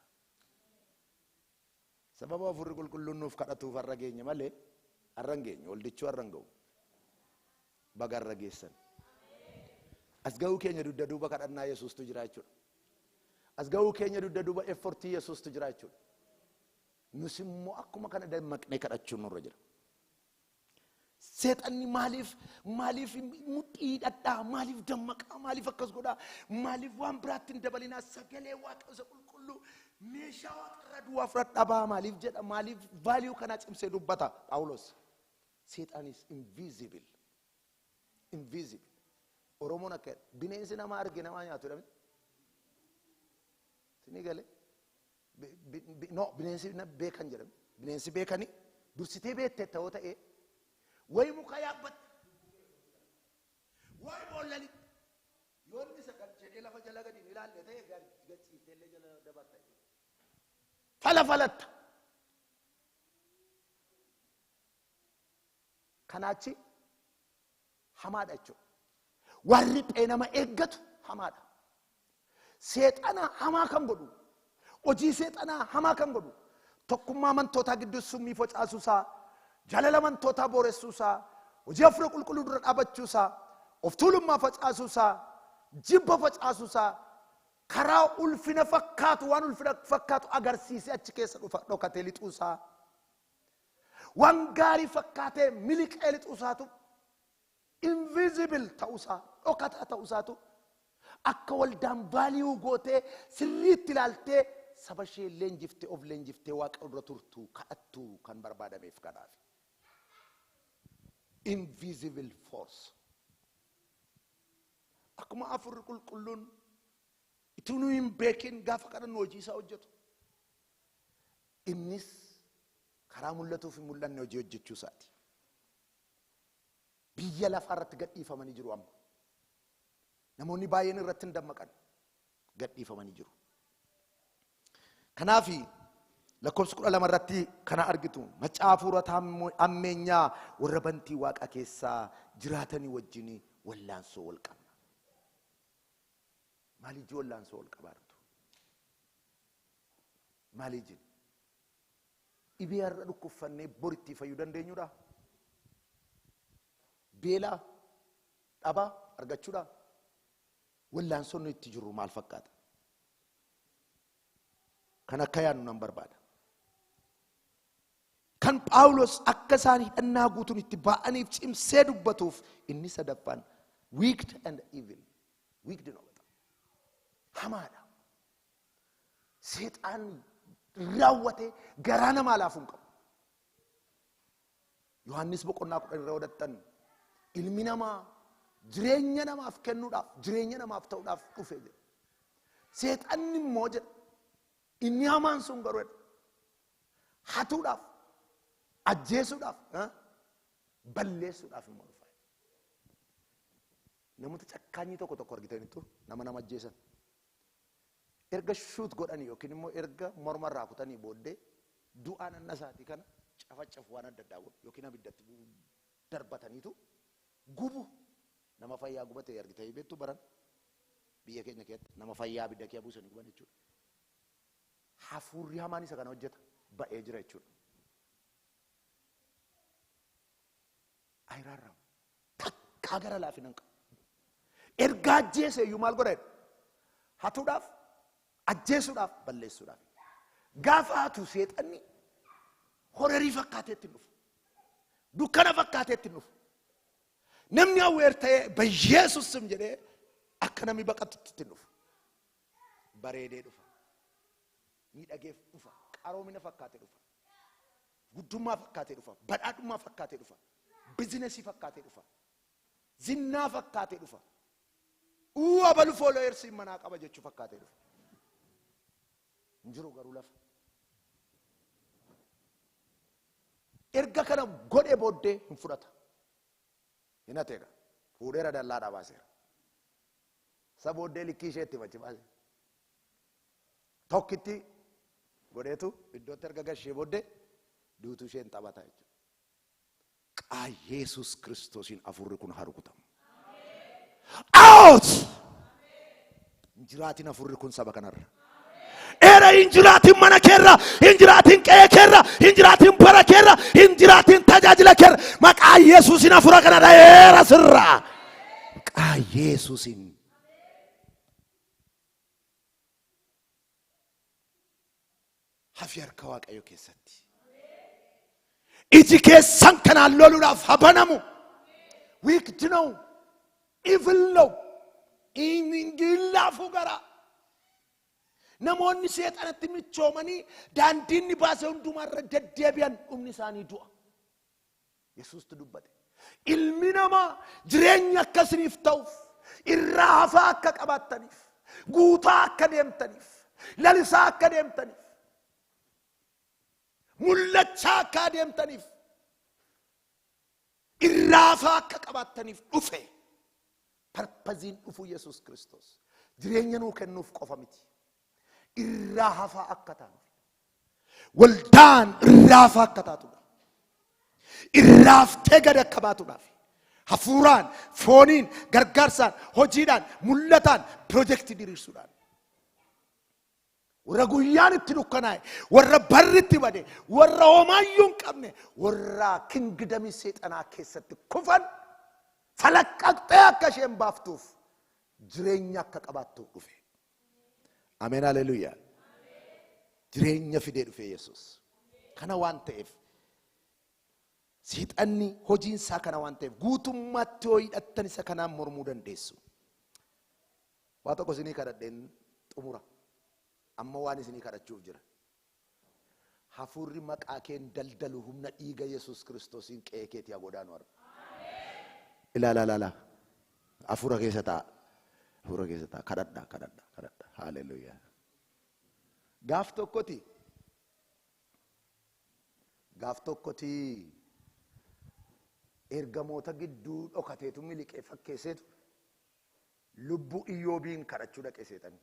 sababa hafuurri qulqulluun nuuf kadhatuuf har'a geenya malee har'a hin geenye waldichuu har'a hin ga'u baga har'a geessan as ga'uu keenya dudda duuba kadhannaa Yesuustu jira jechuudha as ga'uu keenya dudda duuba effortii Yesuustu jira jechuudha nus immoo akkuma kana dammaqnee kadhachuun nurra jira seexanni maaliif mudhii dhadhaa maaliif dammaqaa maaliif akkas godhaa maaliif waan biraatti hin dabalinaa sagalee waaqayyo qulqulluu meeshaa waaqarra duwwaa fudhadhaa ba'a maaliif jedha maaliif vaaliyuu kanaa cimsee dubbata Phaawulos seexan is invisible Oromoon akka bineensi nama arge namaa nyaatu dhabne sini gale no bineensi beekan jedhame bineensi beekani dursitee beekte ta'oo ta'e way muka yaabbat way bollali yoon isa kan jedhee lafa jala gadi ilaalle ta'e gachiifteellee jala dabarta falafalatta kanaachi hamaadha jechuudha. Warri phee nama eeggatu hamaadha. Seexana hamaa kan godhu, hojii seexanaa hamaa kan godhu, tokkummaa amantootaa gidduu summii facaasuusaa, jaalala amantootaa booressuusaa, hojii hafuura qulqulluu dura dhaabachuusaa, of tuulummaa facaasuusaa, jibba facaasuusaa, karaa ulfina fakkaatu waan ulfina fakkaatu agarsiisee achi keessa dhokatee lixuusaa, waan gaarii fakkaatee miliqee lixuusaatu, invisible ta'uusaa, dhokataa ta'uusaatu, akka waldaan baaliyuu gootee sirriitti ilaaltee saba ishee leenjiftee of leenjiftee waaqa dura turtu kadhattu kan barbaadameef kanaaf. Invisible force. Akkuma afurri qulqulluun ituu hin beekin gaafa kadhannu hojii isaa hojjetu. Innis karaa mul'atuuf hin mul'anne hojii hojjechuu isaati. Biyya lafaa irratti gadhiifamanii jiru amma. Namoonni baay'een irratti hin dammaqan gadhiifamanii jiru. Kanaaf lakkoofsa 12 irratti kana argitu macaa hafuurota ammeenyaa warra bantii waaqa keessaa jiraatanii wajjin wallaansoo wal qabna. Maalii wallaansoo wal qabaartu? Maalii jin? Dhibee har'a dhukkubfannee boritti fayyuu dandeenyudha? Beelaa dhabaa argachuudha? Wallaansoo nu itti jirru maal fakkaata? Kan akka yaadnu nan barbaada. Kan Phaawulos akka isaan hidhannaa guutuun itti ba'aniif cimsee dubbatuuf inni sadaffaan wicked and evil. Wicked no bata. Hamaadha. Seexaan raawwatee garaa namaa laafuun qabu. Yohaannis boqonnaa 10 irraa odattan ilmi namaa jireenya namaaf kennuudhaaf jireenya namaaf ta'uudhaaf dhufe jedha. Seexanni immoo jedha inni hamaan sun garuu hatuudhaaf ajjeesuudhaaf balleessuudhaaf immoo dhufa. Namoota cakkaanyii tokko argitanitu nama ajjeesan. Erga shoot godhanii yookiin immoo erga morma irraa kutanii booddee du'aan annasaatii kana cafacafu waan adda addaa godhu yookiin abiddatti darbataniitu gubu. Nama fayyaa gubatee argitanii beektu baran biyya keenya keessatti nama fayyaa abidda kee buusanii guban jechuudha. Hafuurri hamaan isa kana hojjeta ba'ee jira jechuudha. Ayiraarraa takkaa gara laafina hin qabu. Erga ajjeese iyyuu maal godha? Hatuudhaaf, ajjeesuudhaaf, balleessuudhaaf. Gaafa hatu seexanni horerii fakkaateetti dhufu. Dukkana fakkaateetti dhufu. Namni awweer ta'ee biyyeessus sim jedhee akka namni baqatutti dhufu. Bareedee dhufa. Miidhageef dhufa. Qaroomina fakkaatee dhufa. Guddummaa fakkaatee dhufa. Badhaadhummaa fakkaatee dhufa. Bizinesii fakkaatee dhufa. Zinnaa fakkaatee dhufa. Abalu foolooyersii manaa qaba jechuu fakkaatee dhufa. Injiru garuu lafa. Erga kana godhee booddee hin fudhata. Hinateega fuudheera dallaadhaa baaseera. Sabooddee likkii isheetti machi baase. Tokkitti godheetu iddootti erga gashee booddee duutu isheen taphata jechuudha. Qaa Yesus Kiristoosiin afurri kun harukutamu. Out! Injiraatiin afurri kun saba kanarra. Era injiraatiin mana keerra, injiraatiin qe'ee keerra, injiraatiin bara keerra, injiraatiin tajaajila keerra. Maqaa Yesuusin afura kana dhayeera sirra. Maqaa Yesuusin. Hafi harka Waaqayyo keessatti. Iji keessan kanaan loluudhaaf habanamu. Wicked no. Evil no. Ingilaafu gara. Namoonni seexanatti michoomanii daandiin baasee hundumarra deddeebi'an dhumni isaanii du'a. Yesuustu dubbate. Ilmi namaa jireenya akkasiniif ta'uuf irraa hafaa akka qabaattaniif guutaa akka deemtaniif lalisaa akka deemtaniif mul'achaa akka deemtaniif irraa hafaa akka qabaattaniif dhufe. Parpaziin dhufu Yesuus Kiristoos jireenya nuu kennuuf qofa miti. Irraa hafaa akka taanu. Waldaan irraa hafaa akka taatudha. Irraaftee gad akka baatudhaaf. hafuuraan, fooniin, gargaarsaan, hojiidhaan, mul'ataan, piroojeektii diriirsuudhaan. Warra guyyaan itti dukkanaa'e, warra barri itti bade, warra homaayyuu hin qabne, warra kingdamii seexanaa keessatti kufan falaqqaqxee akka isheen baaftuuf jireenya akka qabaattuuf dhufe. Ameen, haleluuyaa. Jireenya fidee dhufe Yesuus. Kana waan ta'eef seexanni hojiin isaa kana waan ta'eef guutummaatti yoo hidhattan isa kanaan mormuu dandeessu. Waa tokko isinii kadhadheen xumura. Amma waan isinii kadhachuuf jira. Hafuurri maqaa keen daldalu humna dhiiga Yesuus Kiristoosiin qe'ee keetii haa godaanu arga. Ilaala. Hafuura keessa ta'a. Hafuura keessa ta'a. Kadhadha. Haleluuyaa. Gaaf tokkoti ergamoota gidduu dhokateetu miliqee fakkeesseetu lubbuu Iyyoobiin kadhachuu dhaqee seexanni.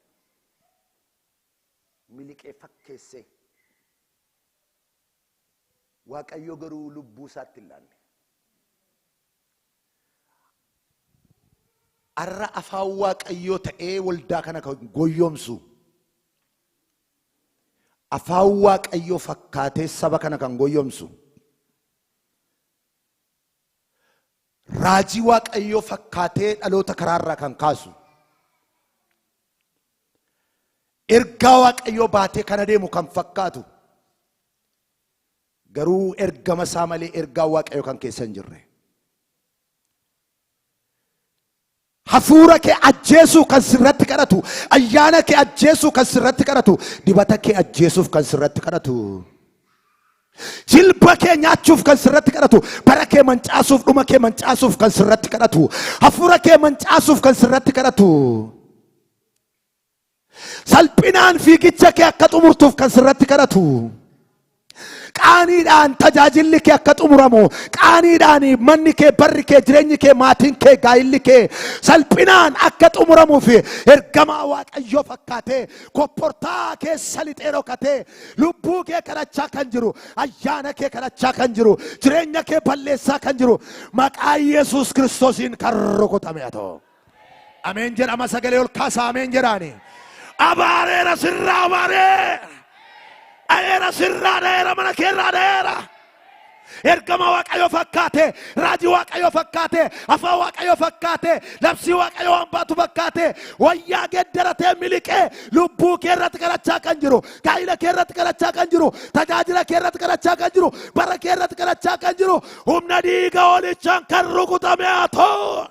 Miliqee fakkeessee Waaqayyo garuu lubbuu isaatti hin laanne. Arra afaan Waaqayyoo ta'ee waldaa kana kan goyyoomsu, afaan Waaqayyoo fakkaatee saba kana kan goyyoomsu, raajii Waaqayyoo fakkaatee dhaloota karaarraa kan kaasu, ergaa Waaqayyoo baatee kana deemu kan fakkaatu, garuu ergama isaa malee ergaa Waaqayyoo kan keessa hin jirre. Hafuura kee ajjeesuu kan sirratti kadhatu, ayyaana kee ajjeesuu kan sirratti kadhatu, dibata kee ajjeesuuf kan sirratti kadhatu, jilba kee nyaachuuf kan sirratti kadhatu, bara kee mancaasuuf, dhuma kee mancaasuuf kan sirratti kadhatu, hafuura kee mancaasuuf kan sirratti kadhatu, salphinaan fiigicha kee akka xumurtuuf kan sirratti kadhatu, qaaniidhaan tajaajilli kee akka xumuramu, qaaniidhaan manni kee, barri kee, jireenyi kee, maatiin kee, gaa'illi kee salphinaan akka xumuramuuf ergamaa Waaqayyoo fakkaatee kopportaa keessa lixee dhokatee lubbuu kee kadhachaa kan jiru, ayyaana kee kadhachaa kan jiru, jireenya kee balleessaa kan jiru, maqaa Yesuus Kiristoosiin kan rukutame haa ta'u. Ameen jedhama. Sagalee ol kaasaa ameen jedhaani. Abaareera sirraa abaaree. Ayeera sirraa dheera mana keerraa dheera. Ergama Waaqayyoo fakkaate, raajii Waaqayyoo fakkaate, afaan Waaqayyoo fakkaate, labsii Waaqayyoo waan baatu fakkaate, wayyaa geddaratee miliqee lubbuu kee irratti kadhachaa kan jiru, gaa'ila kee irratti kadhachaa kan jiru, tajaajila kee irratti kadhachaa kan jiru, bara kee irratti kadhachaa kan jiru, humna dhiiga hoolichaan kan rukutame haa ta'u.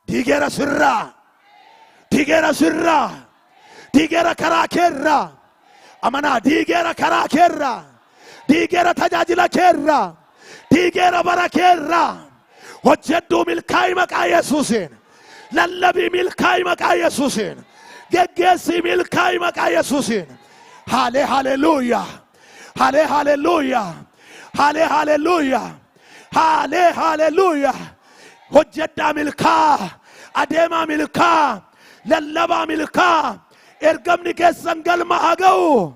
Diigeera sirraa, diigeera karaa keerraa. Amanaa, diigeera karaa keerraa, diigeera tajaajila keerraa, diigeera bara keerraa. Hojjedhuu milkaa'ii maqaa Yesuusiin, lallabii milkaa'ii maqaa Yesuusiin, geggeessii milkaa'ii maqaa Yesuusiin. Haleluuyaa, haleluuyaa. Hojjedhaa milkaa, adeemaa milkaa, lallabaa milkaa. Ergamni keessan galma haa ga'u.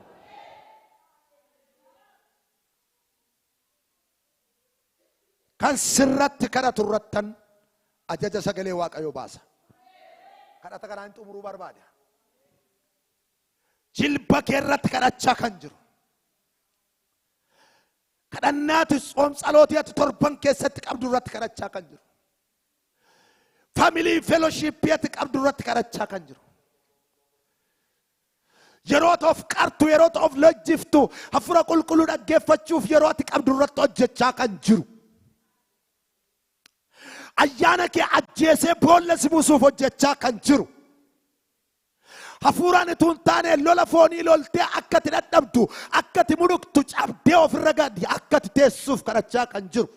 Kan sirratti kadhatu irrattan ajaja sagalee Waaqayyoo baasa. Kadhata kanaan xumuruu barbaada. Jilba kee irratti kadhachaa kan jiru, kadhannaati tsoom tsalootiitti torban keessatti qabdu irratti kadhachaa kan jiru, faamilii feeloshiippiitti qabdu irratti kadhachaa kan jiru, yeroo of qartu, yeroo of lojjiftu, hafuura qulqulluu dhaggeeffachuuf yeroo ati qabdu irratti hojjechaa kan jiru, ayyaana kee ajjeesee boolla si buusuuf hojjechaa kan jiru, hafuuraan utuu hin taane lola foonii loltee akka ati dadhabdu, akka ati muduktu cabdee ofirra gadi akka ati teessuuf kadhachaa kan jiru,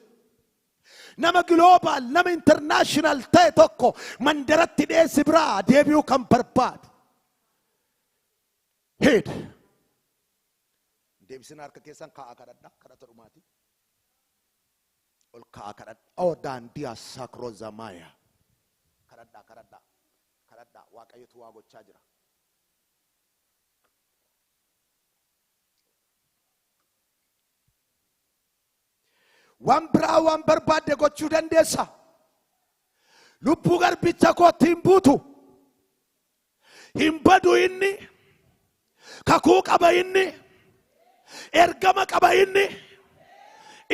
nama global, nama international ta'e tokko mandaratti dhiyeessi biraa deebi'uu kan barbaadu. Heed deebisin harka keessan kaa'aa kadhadha, kadhata dhumaati ol kaa'aa kadhadha. O daandiyaa saakroozamaaya kadhadha. Waaqayyotu waa gochaa jira. waan biraa waan barbaadde gochuu dandeessa. Lubbuu garbicha kootti hin buutu, hin badu inni, kakuu qaba inni, ergama qaba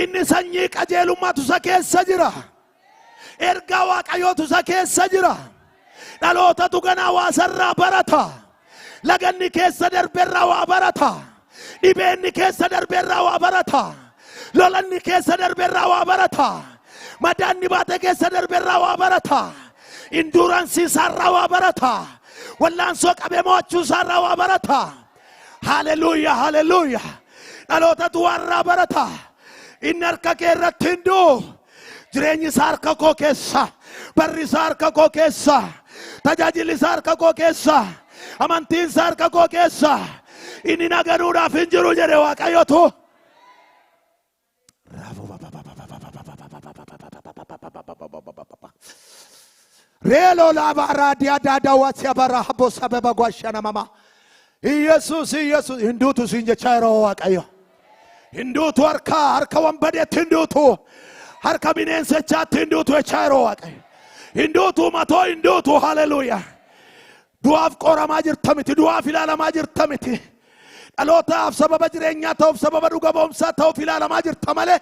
inni sanyii qajeelummaatu isa keessa jira, ergaa waaqayyootu isa keessa jira. Dhalootatu ganaa waa sarraa barata, laganni keessa darbeerraa waa barata, dhibeenni keessa darbeerraa waa barata, lolanni keessa darbeerraa waa barata, madaanni baate keessa darbeerraa waa barata, induransii isaarraa waa barata, wallaansoo qabee mo'achuu isaarraa waa barata. Haleluuyaa, haleluuyaa. Dhalootatu warraa barata. Inni harka kee irratti hin du'u. Jireenyi isaa harka koo keessa, barri isaa harka koo keessa, tajaajilli isaa harka koo keessa, amantiin isaa harka koo keessa. Inni nagaduudhaaf hin jiru jedhe Waaqayyotu. Reelo laba radia dada wasia bara habo sababa gwashana mama. Yesus hinduutu siin jechaa yeroo Waaqayyo. Hinduutu harka wambadeetti hinduutu, harka bineensachaatti hinduutu jechaa yeroo Waaqayyo. Hinduutu matoo hinduutu. Haleluuyaa. Du'aaf qoramaa jirta miti, du'aaf ilaalamaa jirta miti. Dhalootaaf sababa jireenyaa ta'uuf, sababa dhuga ba'umsaa ta'uuf ilaalamaa jirta malee.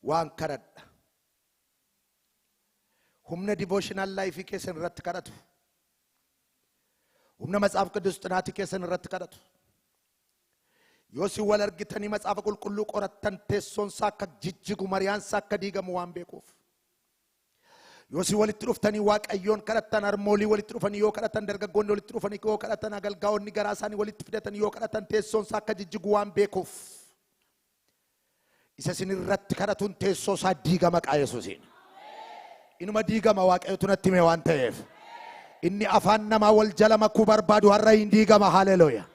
waan kadhadha. Humna devotional life keessan irratti kadhatu, humna matsaaf ቅዱስ ጥናት keessan irratti kadhatu. Yoo si wal argitanii matsaafa qulqulluu qorattan teessoon isaa akka jijjigu, mariyaan isaa akka diigamu waan beekuuf. Yoo si walitti dhuftanii Waaqayyoon kadhattan, harmoolii walitti dhufanii yoo kadhattan, dargaggoonni walitti dhufanii yoo kadhattan, agalgaa'onni garaa isaanii walitti fidatanii yoo kadhattan, teessoon isaa akka jijjigu waan beekuuf. Isa sin irratti kadhatun teessoo isaa diigama maqaa Yesuusiin. Inuma diigama Waaqayyotu natti hime waan ta'eef. Inni afaan namaa wal jala makuu barbaadu har'a hin diigama. Haleluuyaa.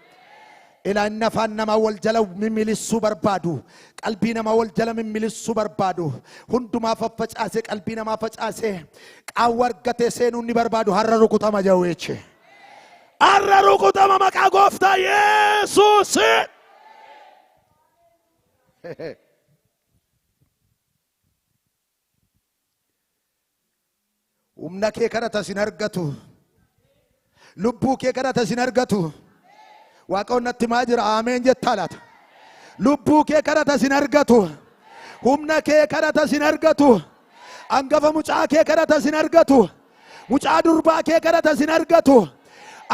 Ila inni afaan namaa wal jala mimmilisuu barbaadu, qalbii namaa wal jala mimmilisuu barbaadu, hundumaa faffacaasee qalbii namaa facaasee qaawwa argatee seenuu inni barbaadu har'a rukutama jawweeche. Har'a rukutama maqaa Gooftaa Yesuusiin. Humna kee kadhata sin argatu, lubbuu kee kadhata sin argatu. Waaqayyoon natti maa jira? Ameen jettaa laata? Lubbuu kee kadhata sin argatu, humna kee kadhata sin argatu, angafa mucaa kee kadhata sin argatu, mucaa durbaa kee kadhata sin argatu,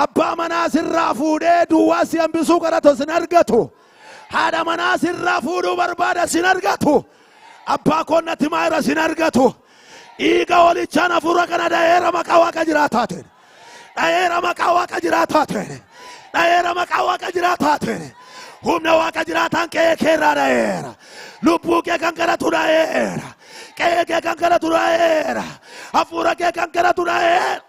abbaa manaa sirraa fuudhee duwwaa si hambisuu kadhata sin argatu, haadha manaa sirraa fuudhuu barbaada sin argatu, abbaa koo natti maa jira sin argatu. Iga walichana fura kana daera maqaa Waaqa jiraataatiin, daera maqaa Waaqa jiraataatiin, daera maqaa Waaqa jiraataatiin. Humna Waaqa jiraataan kee keerraa daera, lubbuu kee kan kadhatu daera, kee kee kan kadhatu daera, hafuura kee kan kadhatu daera.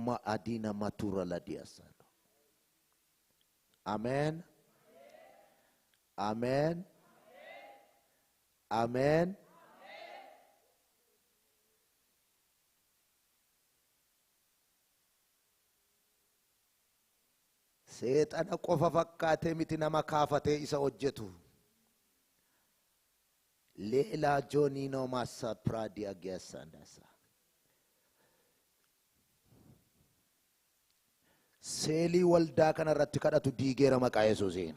Maadina matura ladiasa. Amen. Amen. Amen. Seexana qofa fakkaatee miti nama kaafatee isa hojjetu. Leela Joonino Massa Pradia Gesandasa. Seelii waldaa kana irratti kadhatu diigeera maqaa Yesuusiin.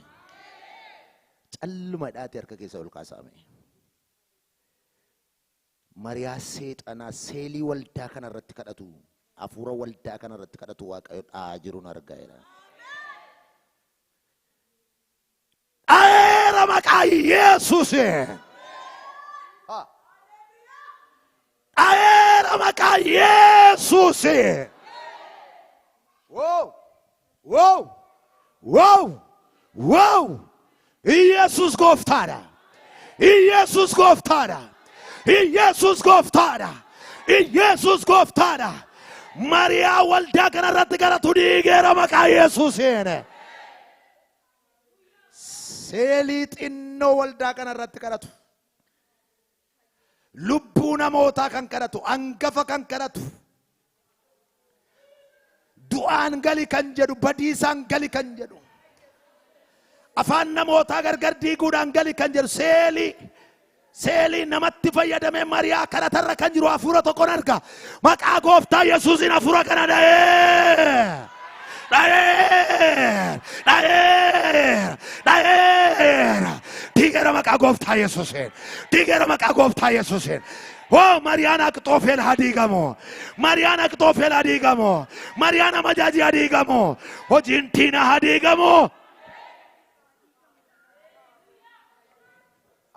Callumadhaati harka keessa ol kaasame. Mariyaa seexanaa seelii waldaa kana irratti kadhatu, hafuura waldaa kana irratti kadhatu Waaqayyo dhaa jiruun argaera. Dhaera maqaa Yesuusiin. Dhaera maqaa Yesuusiin. Wow. Wow. Wow. Wow. Jesus Gooftaadha. Jesus Gooftaadha. Jesus Gooftaadha. Jesus Gooftaadha. Mariyaa waldaa kana irratti kadhatu diigeera maqaa Yesuusiin. seelii xinnoo waldaa kanarratti kadhatu. Lubbuu namootaa kan kadhatu, hangafa kan kadhatu, du'aan gali kan jedhu, badiisaan gali kan jedhu, afaan namootaa gargar diiguudhaan gali kan jedhu seelii namatti fayyadamee mariyaa kadhatarra kan jiru hafuura tokkoon arga. Maqaa gooftaa Yesuusiin hafuura kana dhayeera. Diigera maqaa gooftaa Yesuusiin. Diigera maqaa gooftaa Yesuusiin. Oh, Mariyaan Aqxoofeel haa diigamu. Mariyaan Aqxoofeel haa diigamu. Mariyaan Amajaajii haa diigamu. Hojiin Tiinaa haa diigamu.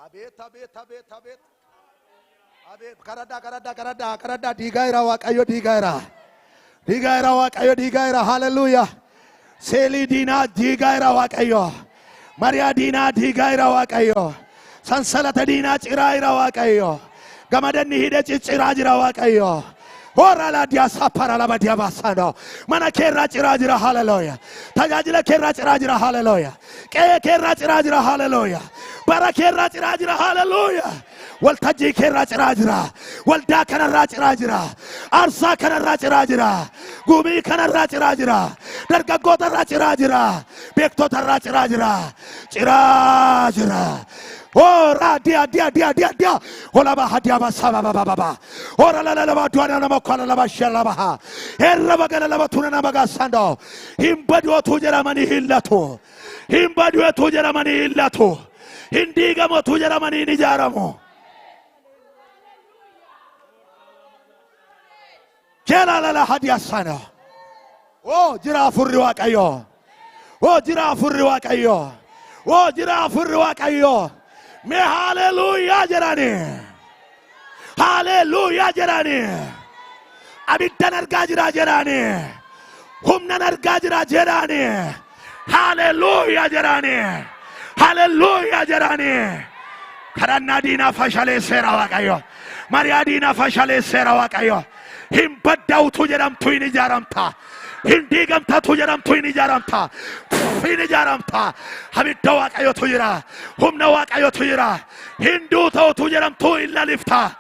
Abet. Karada digaira Waaqayyo digaira. Hallelujah. Seeli diinaa digaira Waaqayyo. Mariyaa diinaa digaira Waaqayyo. Sansalata diinaa ciraira Waaqayyo. Gamadanni hidhe cicciraa jira Waaqayyo. Ora la dia sapara la badia basano. Mana kerra ciraa jira. Hallelujah. Tajaajila kerra ciraa jira. Hallelujah. Qe'ee kerra ciraa jira. Hallelujah. Bara kerra ciraa jira. Hallelujah. Waltajjii kerra ciraa jira. Waldaa kanarraa ciraa jira. Aarsaa kanarraa ciraa jira. Gumii kanarraa ciraa jira. Dargaggootarraa ciraa jira. Beektotarraa ciraa jira. Ciraa jira. Ora dia. Ola ba hadia ba saba ba. Ora la ba duana na makala la ba shela ba. Erra ba gala la ba tuna na ba gasando. Himbadu tujera mani hillatu. Himbadu tujera mani hillatu. Hindiga mo tujera mani nijaramo. Kela la hadia sana. Oh, jira furri Waaqayyo. Oh, jira furri Waaqayyo. Oh, jira furri Waaqayyo. Me hallelujah jedhani. Hallelujah jedhani. Abiddan argaa jira jedhani. Humnan argaa jira jedhani. Hallelujah jedhani. Hallelujah jedhani. Kadhannaa diinaa fashaleesseera Waaqayyo. Mariyaa diinaa fashaleesseera Waaqayyo. Hin baddawtu jedhamtu hin ijaaramta. Hin diigamtatu jedhamtu hin ijaaramta. Hin ijaaramta. Abidda Waaqayyotu jira. Humna Waaqayyotu jira. Hinduu ta'utu jedhamtu hin lalifta.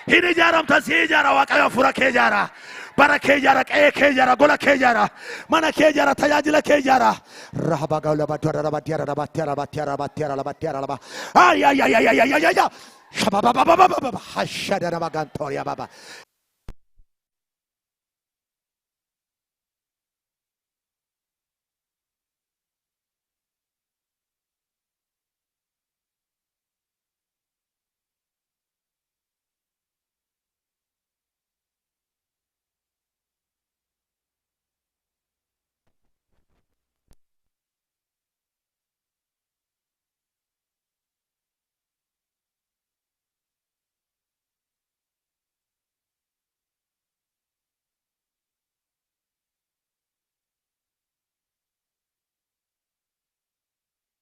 Hin ijaaramta. Si ijaara Waaqayyo hafuura kee ijaara. Bara kee ijaara. Qe'ee kee ijaara. Gola kee ijaara. Mana kee ijaara. Tajaajila kee ijaara. Rahaba gaula battiara laba. Ay. Shababa hashada na magantoria baba.